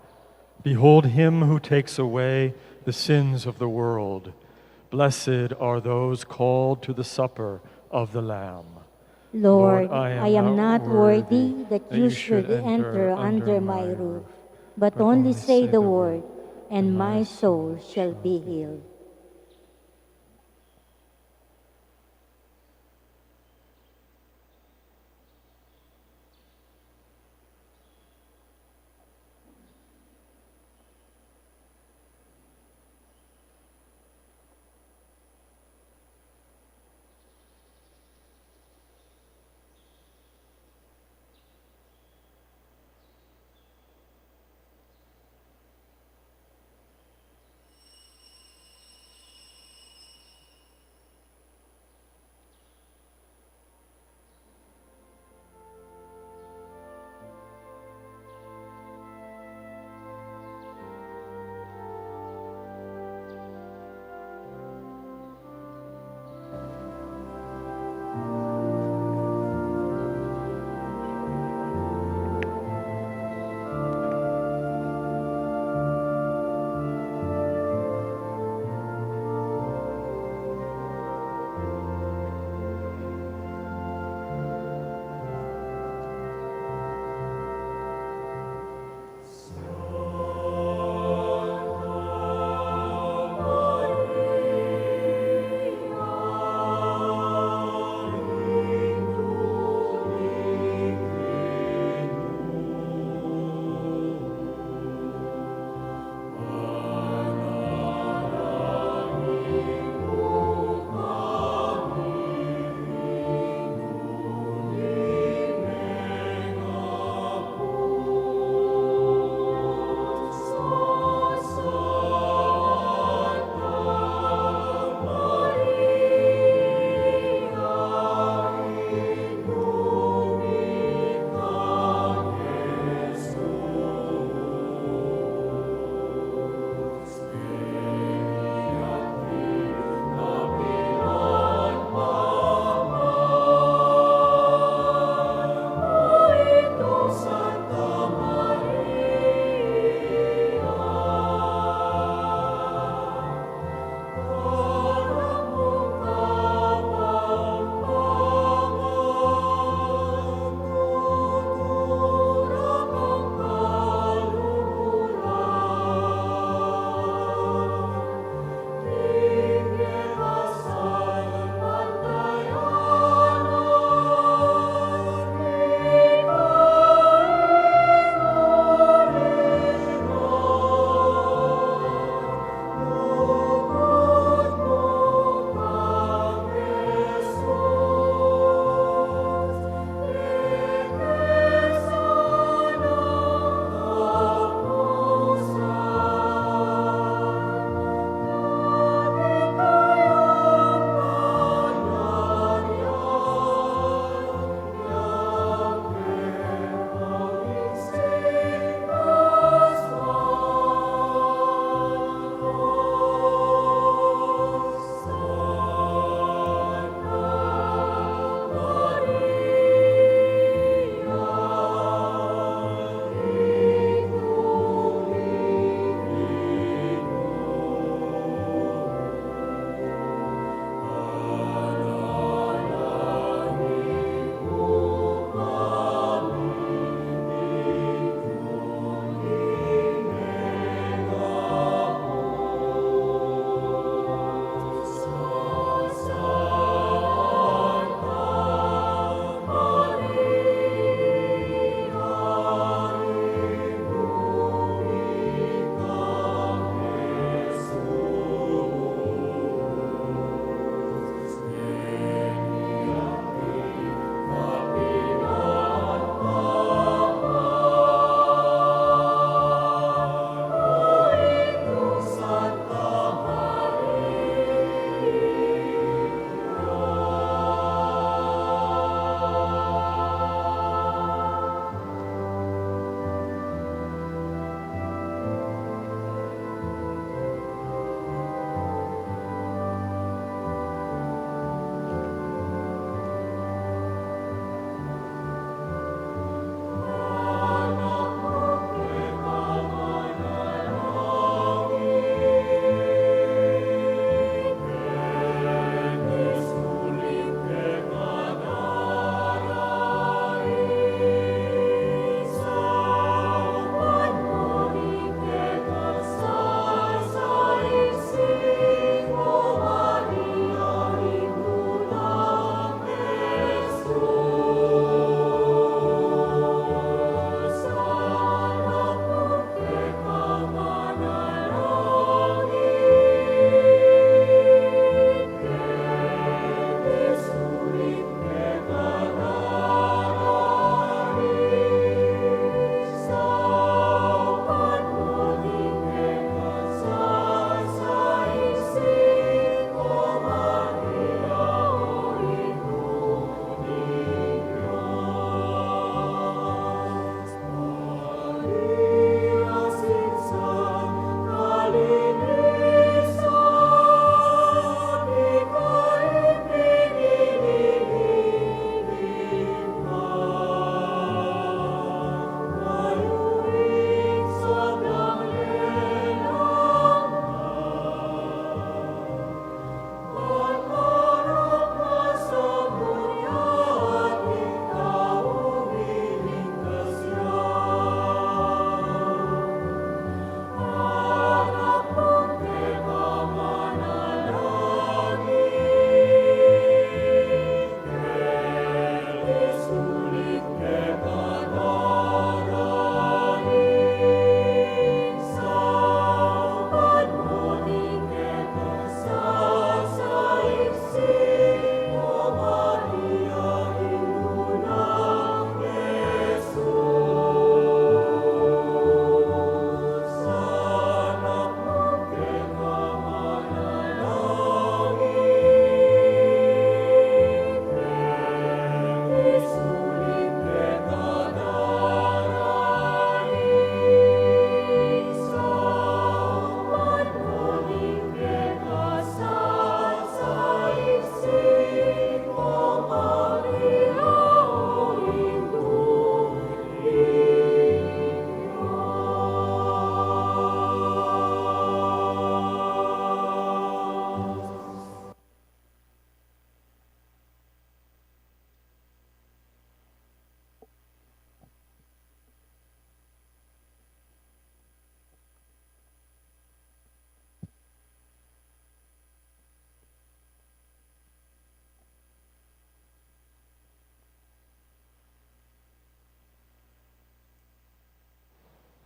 Behold him who takes away the sins of the world. Blessed are those called to the supper of the Lamb. Lord, I am not worthy that you should enter under my roof, but only say the word, and my soul shall be healed.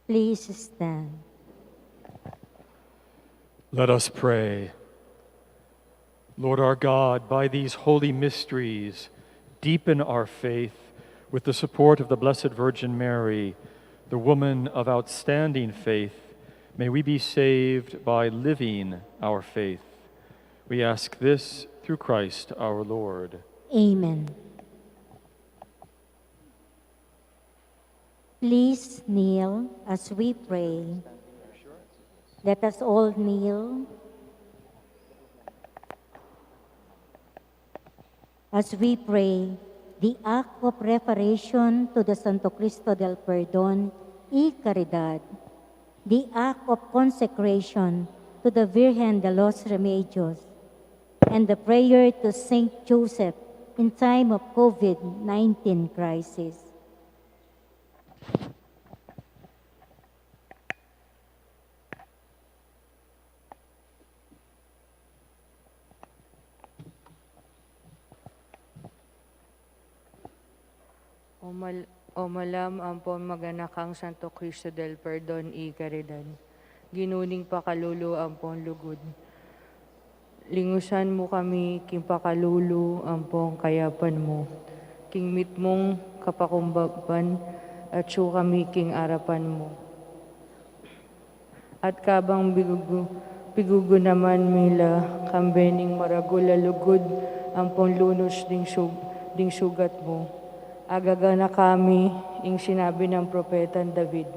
Please stand. Let us pray. Lord our God, by these holy mysteries, deepen our faith with the support of the Blessed Virgin Mary, the woman of outstanding faith. May we be saved by living our faith. We ask this through Christ our Lord. Amen. Please kneel as we pray. Let us all kneel as we pray the act of reparation to the Santo Cristo del Perdón y Caridad, the act of consecration to the Virgen de los Remedios, and the prayer to Saint Joseph in time of COVID-19 crisis. O malam ampon maganakang Santo Cristo del Perdón y Caridad, ginuning pakalulu ampon lugod. Lingusan mo kami, king pakalulu ampong kayapan mo, king mit mong kapakumbaban, at su kami king arapan mo. At kabang pigugo naman mila, kambening maragula lugod, ampong lunos ding sugat mo. Agaga na kami, ing sinabi ng propetang David.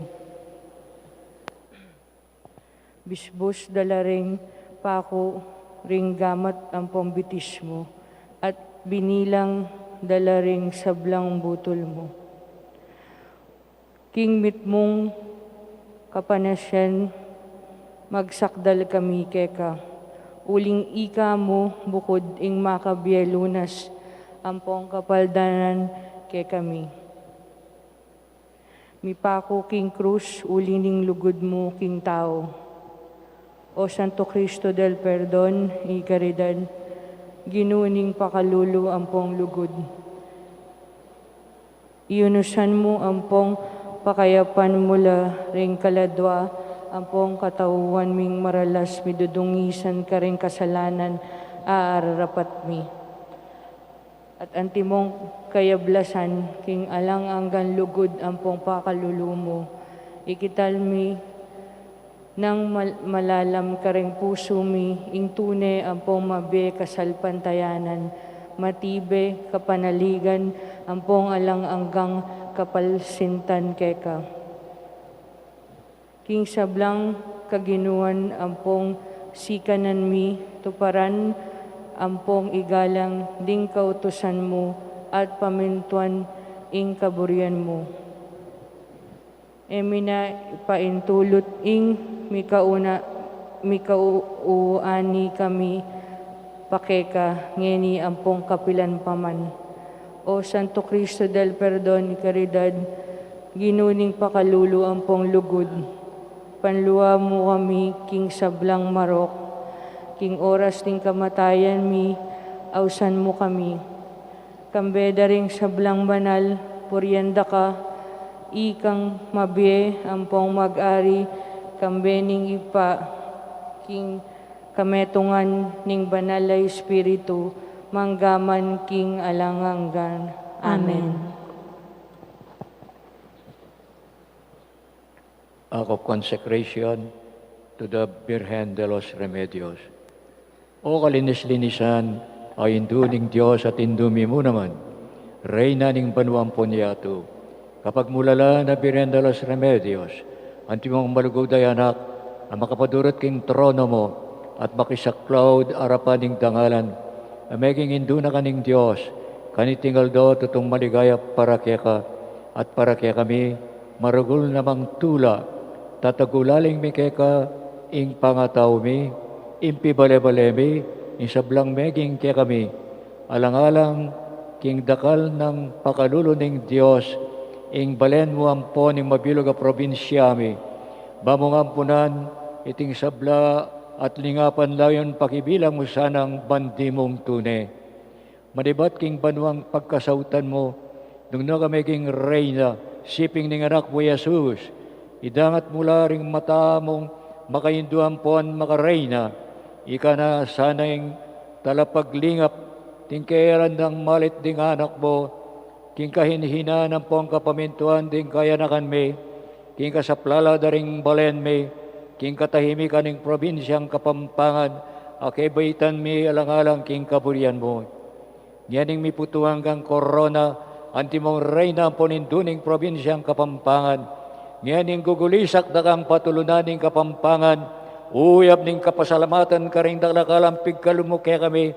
Bisbos dalaring pako, ring gamat ang pambitis mo, at binilang dalaring sablang butol mo. King mit mong kapanasyan, magsakdal kami keka, uling ika mo bukod ing makabielunas, ampong kapaldanan kay kami. Mipako king krus, ulining lugod mo king tao. O Santo Cristo del Perdón y Caridad, ginuning pakalulu ampong lugod. Iunusan mo ampong pakayapan mula ring kaladwa, ampong katauhan ming maralas, midudungisan ka ring kasalanan, aarapat mi. At antimong kayablasan, king alang anggan lugod ampong pakalulu mo, ikital mi nang malalam karing puso mi, ing tune ampong mabe kasalpantayanan, matibe kapanaligan, ampong alang anggang kapalsintan keka. King sablang kaginuan ampong sikanan mi, tuparan ampong igalang ding kautusan mo at pamintuan ing kaburian mo. Emina paintulot ing mikauani kami pakeka ngeni ampong kapilan paman. O Santo Cristo del Perdón y Caridad, ginuning pakalulu ampong lugod. Panluwa mo kami king sablang marok, king oras ting kamatayan mi, ausan mo kami. Kambeda ring sablang banal, puryanda ka, ikang mabie, ampong mag-ari, kambening ipa, king kametungan ning banal na Espiritu, manggaman king alanganggan. Amen. Act of consecration to the Virgen de los Remedios. O kalinis-linisan ay induning Diyos at indumi mo naman, Reyna ning Banuang Ponyato, kapag mulala na Virgen de los Remedios, antimong malugod ay anak, ang makapadurot king trono mo, at makisaklaud arapan ning dangalan, ameging induna kaning Diyos, kanitingal do tutong maligaya para kaya ka, at para kaya kami, marugol namang tula, tatagulaling mi kaya ka, ing pangataw mi, impi bale-balemi, isablang meging kaya kami, alang-alang king dakal ng pakalulo ning Diyos, ing balen mo ampo ning mabilog a probinsya mi, bamong ampunan, iting sabla at lingapan layon pakibilang mo sanang bandi mong tune. Madibat king banuang pagkasautan mo, nung na kami king reyna, siping ning anak mo Jesus, idangat mula ring mata mong makainduhan puan makareyna, ika na sanayng talapaglingap, tingkairan ng malit ding anak mo, king kahinhina ng pong kapamintuan ding kayanakan me, king kasaplala daring balen me, king katahimikan ng probinsyang Kapampangan, akibaitan mi alang-alang king kaburian mo. Nganing mi putuang kang korona, antimong reyna po ninduning probinsyang Kapampangan, nganing gugulisak na kang patulunaning Kapampangan, uyab ning kapasalamatan ka rin daklakalampig kalumukya kami,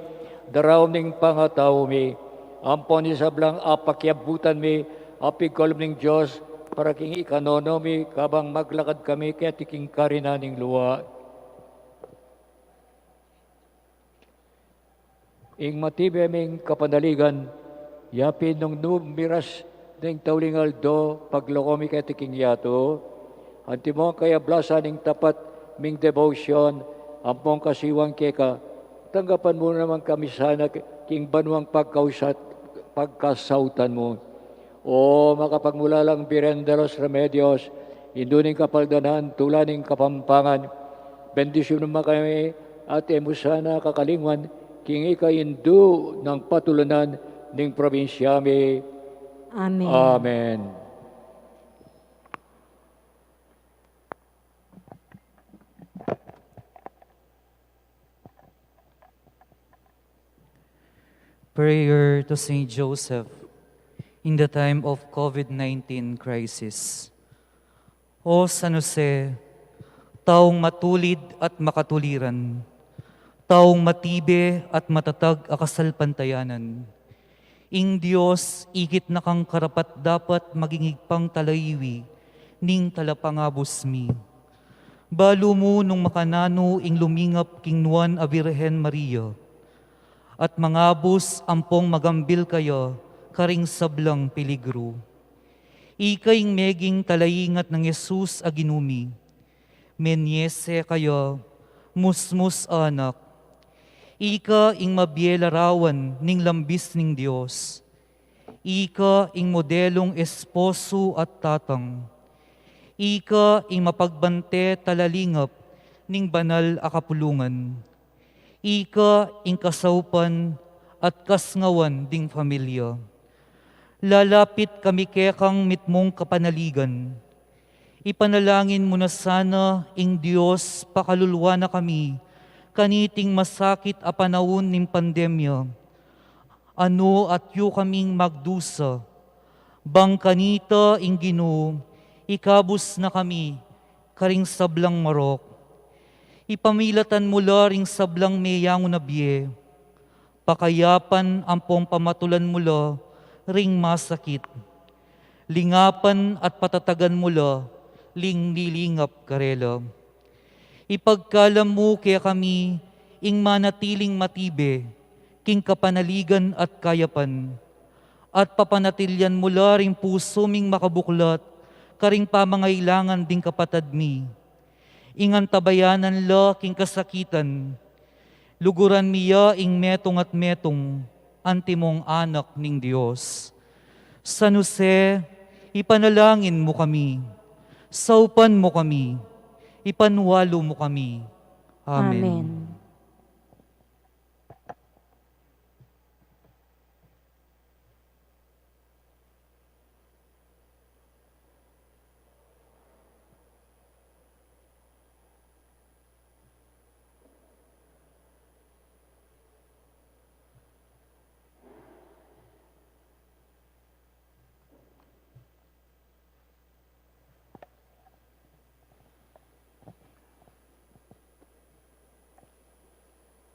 daraw ning pangataw mi, ampon isablang apakyabutan mi, apig kalum ning Diyos, para king ikanono mi, kabang maglakad kami, kaya tiking karinaning luwa. Ing matibay aming kapanaligan, yapin nung numiras ng taulingal do, paglokomi kaya tiking yato, antimo kaya blasa ning tapat ming devotion, ampong kasiwang keka, tanggapan mo naman kami sana king banwang pagkasautan mo. O makapagmula lang Remedios, Remedios, induning kapaldanan, tulaning Kapampangan, bendisyon naman kami at emusana kakalingwan, king ikaindu ng patulunan ng probinsyami. Amen. Amen. Prayer to Saint Joseph in the time of COVID-19 crisis. O San Jose, taong matulid at makatuliran, taong matibe at matatag akasalpantayanan, ing Diyos ikit na kang karapat dapat magingig pang talayiwi, ning talapangabos mi. Balo mo nung makanano ing lumingap king Nuan a Virgen Maria, at mangabos ampong magambil kayo, karing sablang peligro. Ikaing meging talayingat ng Yesus a ginumi, menyese kayo, musmus anak, ika ing mabielarawan ning lambis ning Dios, ika ing modelong esposo at tatang, ika ing mapagbante talalingap ning banal a kapulungan, ika ing kasaupan at kasngawan ding pamilya. Lalapit kami kekang mitmong kapanaligan. Ipanalangin mo na sana, ing Diyos, pakalulwa na kami, kaniting masakit a panahon ning pandemya. Ano at yu kaming magdusa, bang kanita ing Ginoo, ikabus na kami, karing sablang marok. Ipamilatan mo laring sablang meyang unabye, pakayapan ampong pamatulan mula, ring masakit. Lingapan at patatagan mula, ling nilingap karela. Ipagkalam mo kaya kami, ing manatiling matibe, king kapanaligan at kayapan, at papanatilyan mula ring puso ming makabuklat, karing pamangailangan ding kapatad mi. Ingan tabayanan la king kasakitan, luguran miya ing metong at metong, antimong anak ning Diyos. San Jose, ipanalangin mo kami, saupan mo kami, ipanwalo mo kami. Amen. Amen.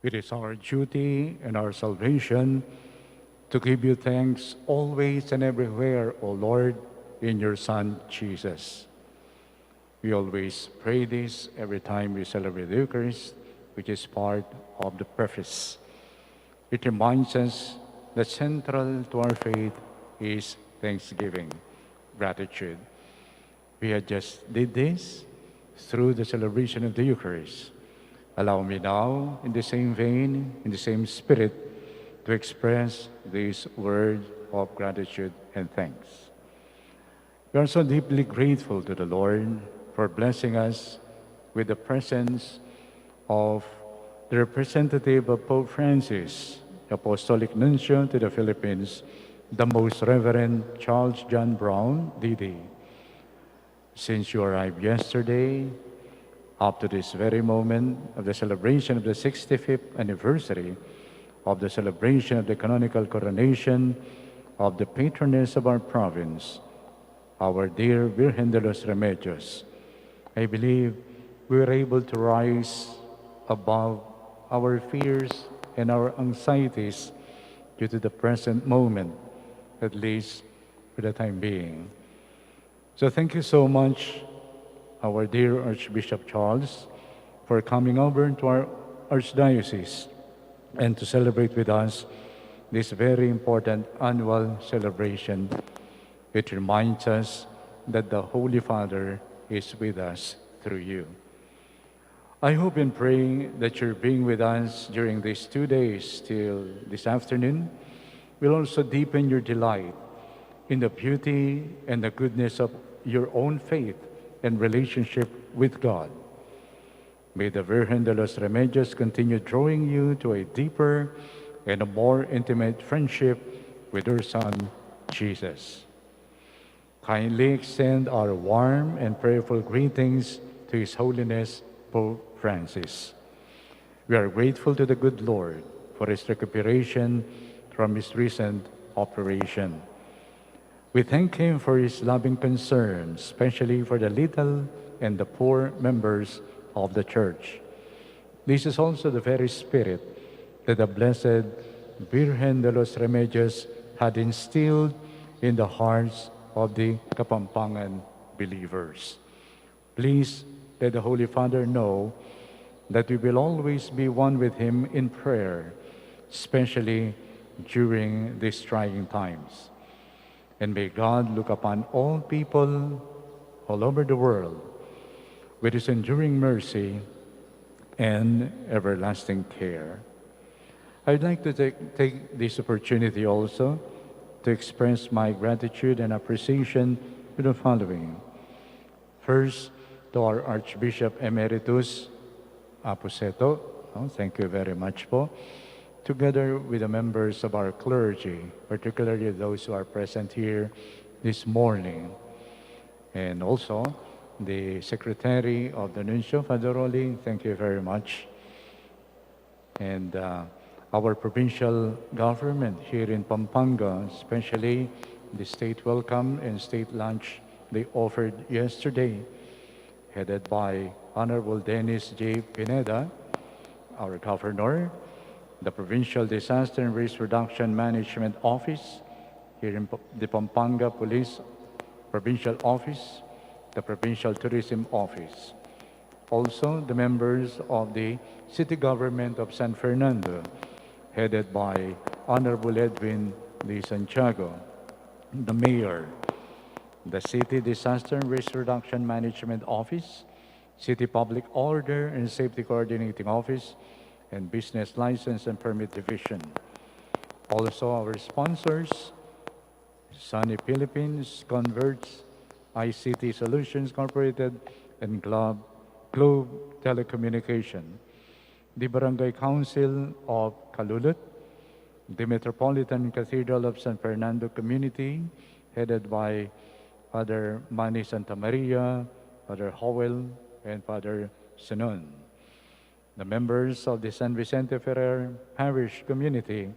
It is our duty and our salvation to give you thanks always and everywhere, O Lord, in your Son, Jesus. We always pray this every time we celebrate the Eucharist, which is part of the preface. It reminds us that central to our faith is thanksgiving, gratitude. We had just did this through the celebration of the Eucharist. Allow me now, in the same vein, in the same spirit, to express these words of gratitude and thanks. We are so deeply grateful to the Lord for blessing us with the presence of the representative of Pope Francis, Apostolic Nuncio to the Philippines, the Most Reverend John Brown D.D. Since you arrived yesterday, up to this very moment of the celebration of the 65th anniversary of the celebration of the canonical coronation of the patroness of our province, our dear Virgen de los Remedios, I believe we were able to rise above our fears and our anxieties due to the present moment, at least for the time being. So thank you so much, our dear Archbishop Charles, for coming over to our Archdiocese and to celebrate with us this very important annual celebration. It reminds us that the Holy Father is with us through you. I hope and pray that your being with us during these 2 days till this afternoon will also deepen your delight in the beauty and the goodness of your own faith and relationship with God. May the Virgen de los Remedios continue drawing you to a deeper and a more intimate friendship with her Son, Jesus. Kindly extend our warm and prayerful greetings to His Holiness Pope Francis. We are grateful to the good Lord for his recuperation from his recent operation. We thank him for his loving concern, especially for the little and the poor members of the Church. This is also the very spirit that the Blessed Virgen de los Remedios had instilled in the hearts of the Kapampangan believers. Please let the Holy Father know that we will always be one with him in prayer, especially during these trying times. And may God look upon all people all over the world with his enduring mercy and everlasting care. I'd like to take this opportunity also to express my gratitude and appreciation to the following. First, to our Archbishop Emeritus, Aniceto. Thank you very much po. Together with the members of our clergy, particularly those who are present here this morning. And also, the Secretary of the Nuncio, Father Rolly, thank you very much. And our provincial government here in Pampanga, especially the state welcome and state lunch they offered yesterday, headed by Honorable Dennis J. Pineda, our governor, the Provincial Disaster and Risk Reduction Management Office here in the Pampanga Police Provincial Office, the Provincial Tourism Office. Also, the members of the City Government of San Fernando, headed by Honorable Edwin D. Santiago, the Mayor, the City Disaster and Risk Reduction Management Office, City Public Order and Safety Coordinating Office, and Business License and Permit Division. Also, our sponsors, Sunny Philippines, Converts, ICT Solutions Incorporated, and Globe Telecommunication, the Barangay Council of Calulut, the Metropolitan Cathedral of San Fernando Community, headed by Father Manny Santa Maria, Father Howell, and Father Sinon. The members of the San Vicente Ferrer Parish Community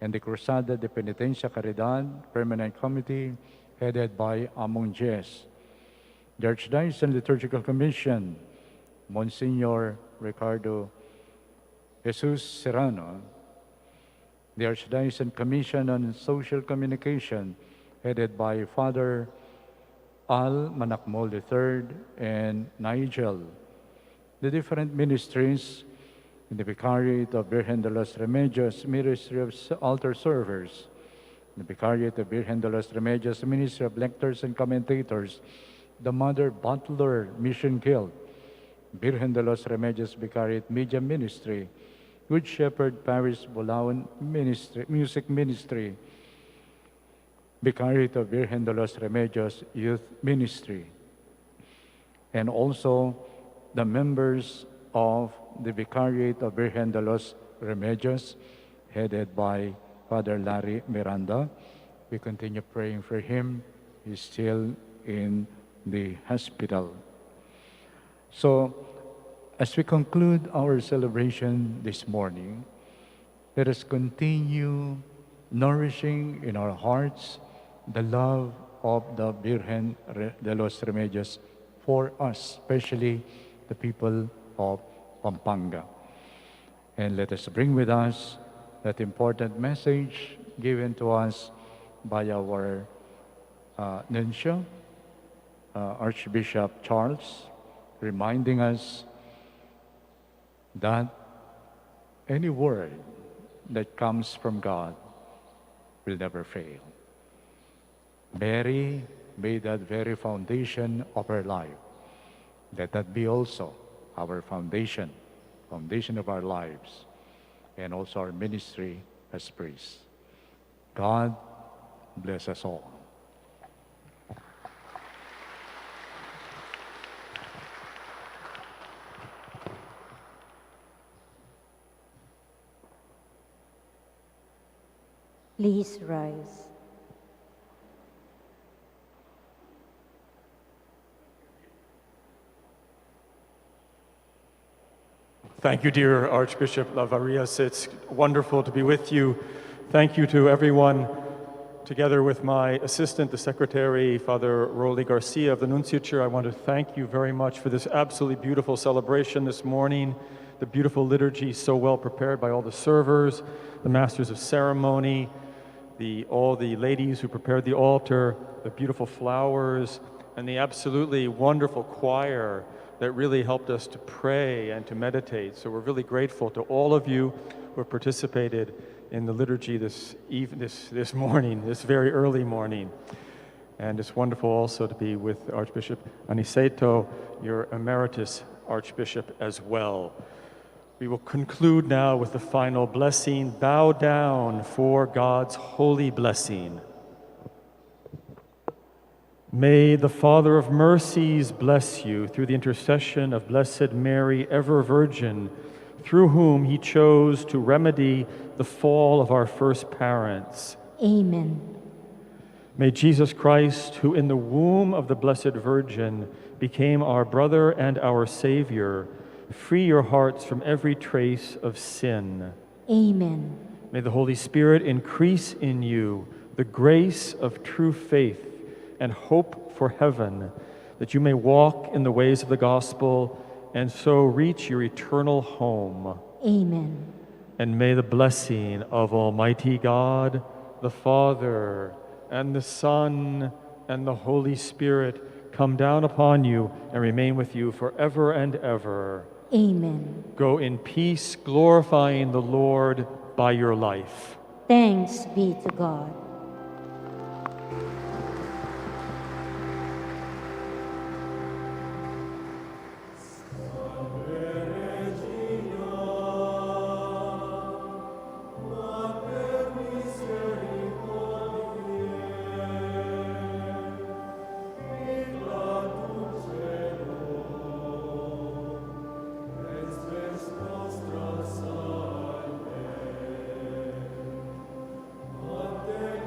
and the Cruzada de Penitencia Caridad Permanent Committee, headed by Amon Jess. The Archdiocese Liturgical Commission, Monsignor Ricardo Jesus Serrano. The Archdiocese Commission on Social Communication, headed by Father Al Manakmol III and Nigel. The different ministries in the Vicariate of Virgen de los Remedios, Ministry of Altar Servers, the Vicariate of Virgen de los Remedios, Ministry of Lectors and Commentators, the Mother Butler Mission Guild, Virgen de los Remedios Vicariate Media Ministry, Good Shepherd Parish Bulawan Ministry, Music Ministry, Vicariate of Virgen de los Remedios Youth Ministry, and also the members of the Vicariate of Virgen de los Remedios, headed by Father Larry Miranda. We continue praying for him. He's still in the hospital. So, as we conclude our celebration this morning, let us continue nourishing in our hearts the love of the Virgen de los Remedios for us, especially the people of Pampanga. And let us bring with us that important message given to us by our Nuncio, Archbishop Charles, reminding us that any word that comes from God will never fail. Mary made that very foundation of her life. Let that be also our foundation of our lives, and also our ministry as priests. God bless us all. Please rise. Thank you, dear Archbishop Lavarias. It's wonderful to be with you. Thank you to everyone, together with my assistant, the Secretary, Father Rolly Garcia of the Nunciature. I want to thank you very much for this absolutely beautiful celebration this morning, the beautiful liturgy so well prepared by all the servers, the masters of ceremony, all the ladies who prepared the altar, the beautiful flowers, and the absolutely wonderful choir that really helped us to pray and to meditate. So we're really grateful to all of you who have participated in the liturgy this morning, this very early morning. And it's wonderful also to be with Archbishop Aniceto, your Emeritus Archbishop as well. We will conclude now with the final blessing. Bow down for God's holy blessing. May the Father of mercies bless you through the intercession of Blessed Mary, ever Virgin, through whom he chose to remedy the fall of our first parents. Amen. May Jesus Christ, who in the womb of the Blessed Virgin became our brother and our Savior, free your hearts from every trace of sin. Amen. May the Holy Spirit increase in you the grace of true faith and hope for heaven, that you may walk in the ways of the gospel and so reach your eternal home. Amen. And may the blessing of Almighty God, the Father, and the Son, and the Holy Spirit come down upon you and remain with you forever and ever. Amen. Go in peace, glorifying the Lord by your life. Thanks be to God. Salve,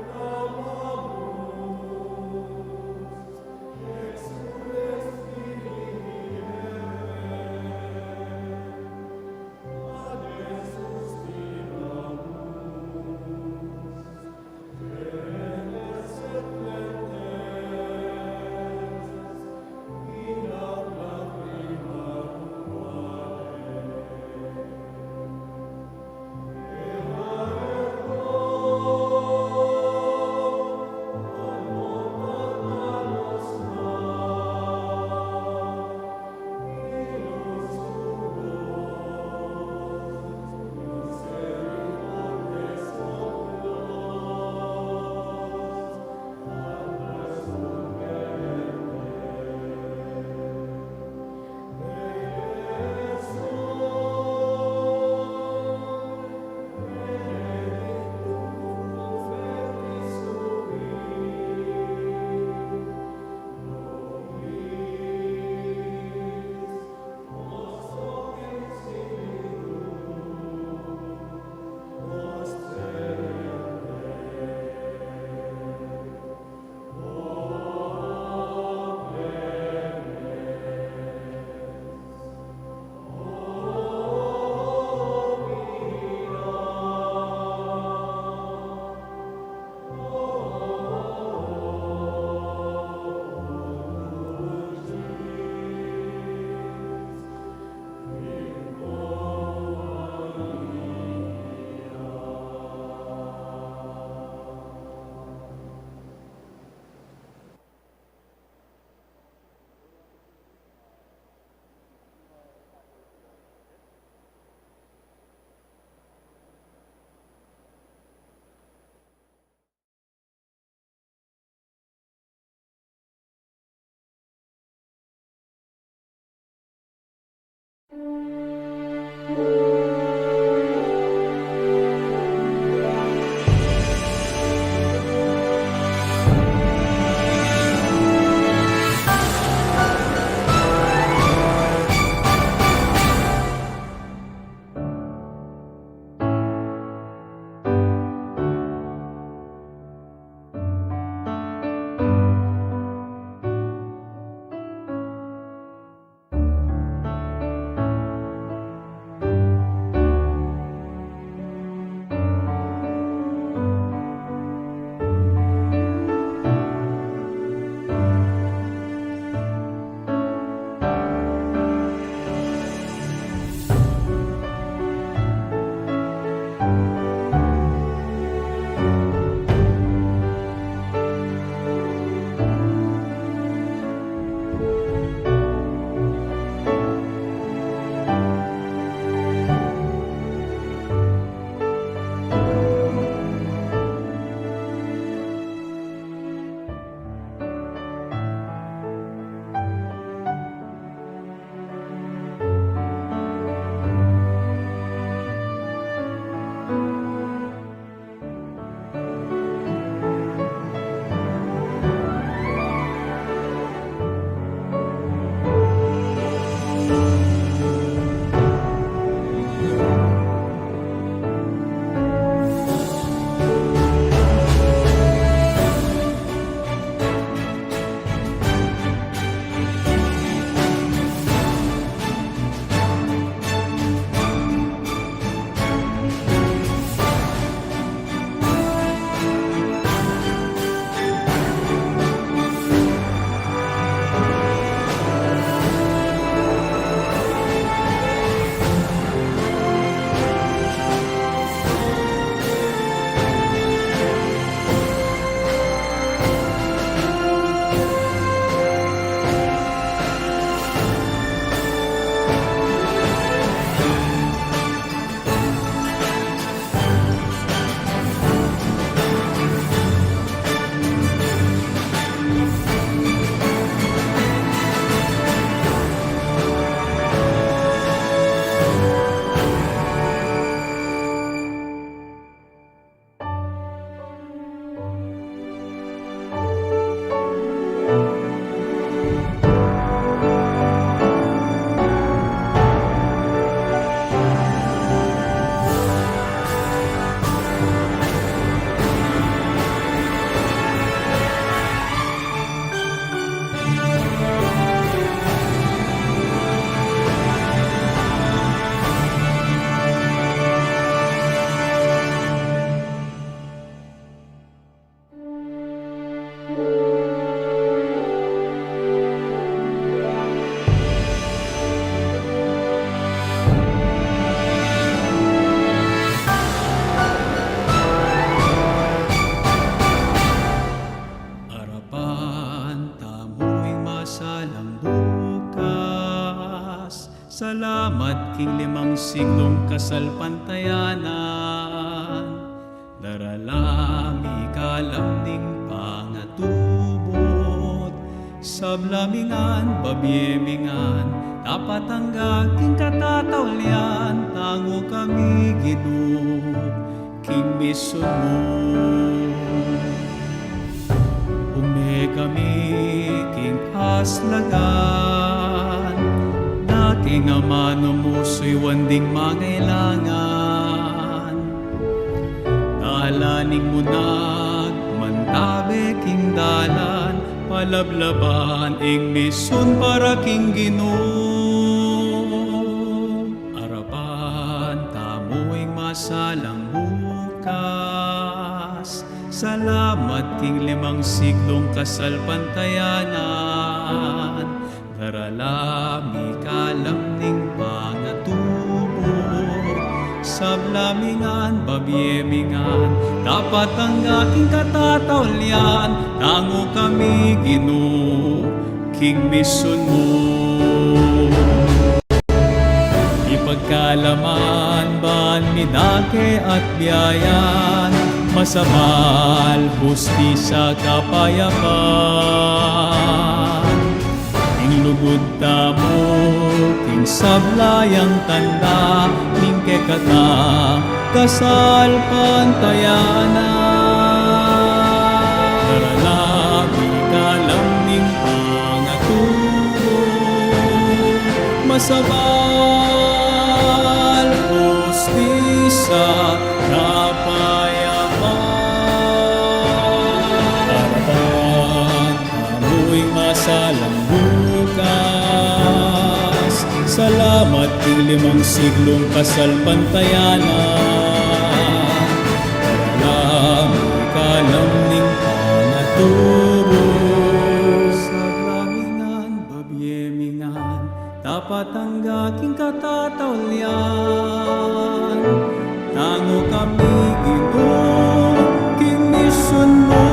Salamat king limang siglong kasalpantayanan, daralami kalamning pangatubot, sablamingan, babyemingan, tapat hanggang king katatawlian, tango kami Ginoo, king misun mo. Ume kami king haslagan, dating amano mo so'y wanding mangailangan. Dalaning mo nagmantabe king dalan, palablaban ing misun para king Ginoo. Arapan tamo ing masalang bukas, salamat king limang siglong kasalpantayanan, daralami kalamning pangatubot, sablamingan, babyemingan, dapat ang aking katatawlian, tango kami Ginoo, king misun mo. Ipagkalaman ban midake at biyayan, masamal, hustisya, kapayapaan, king lugod tamo, king king sablayang tanda ning kekata kasal pantayanan. Daralagi kalam ning pangaturo masabal hostisa napayaman. Harapan amoy masalang bukas. Salamat ng 5 siglong kasal pantayanan. Daralami kalam ning pangaturo. Sa lamingan, babyemingan, tapat ang aking katatawlian. Tango kami Ginoo, king mission mo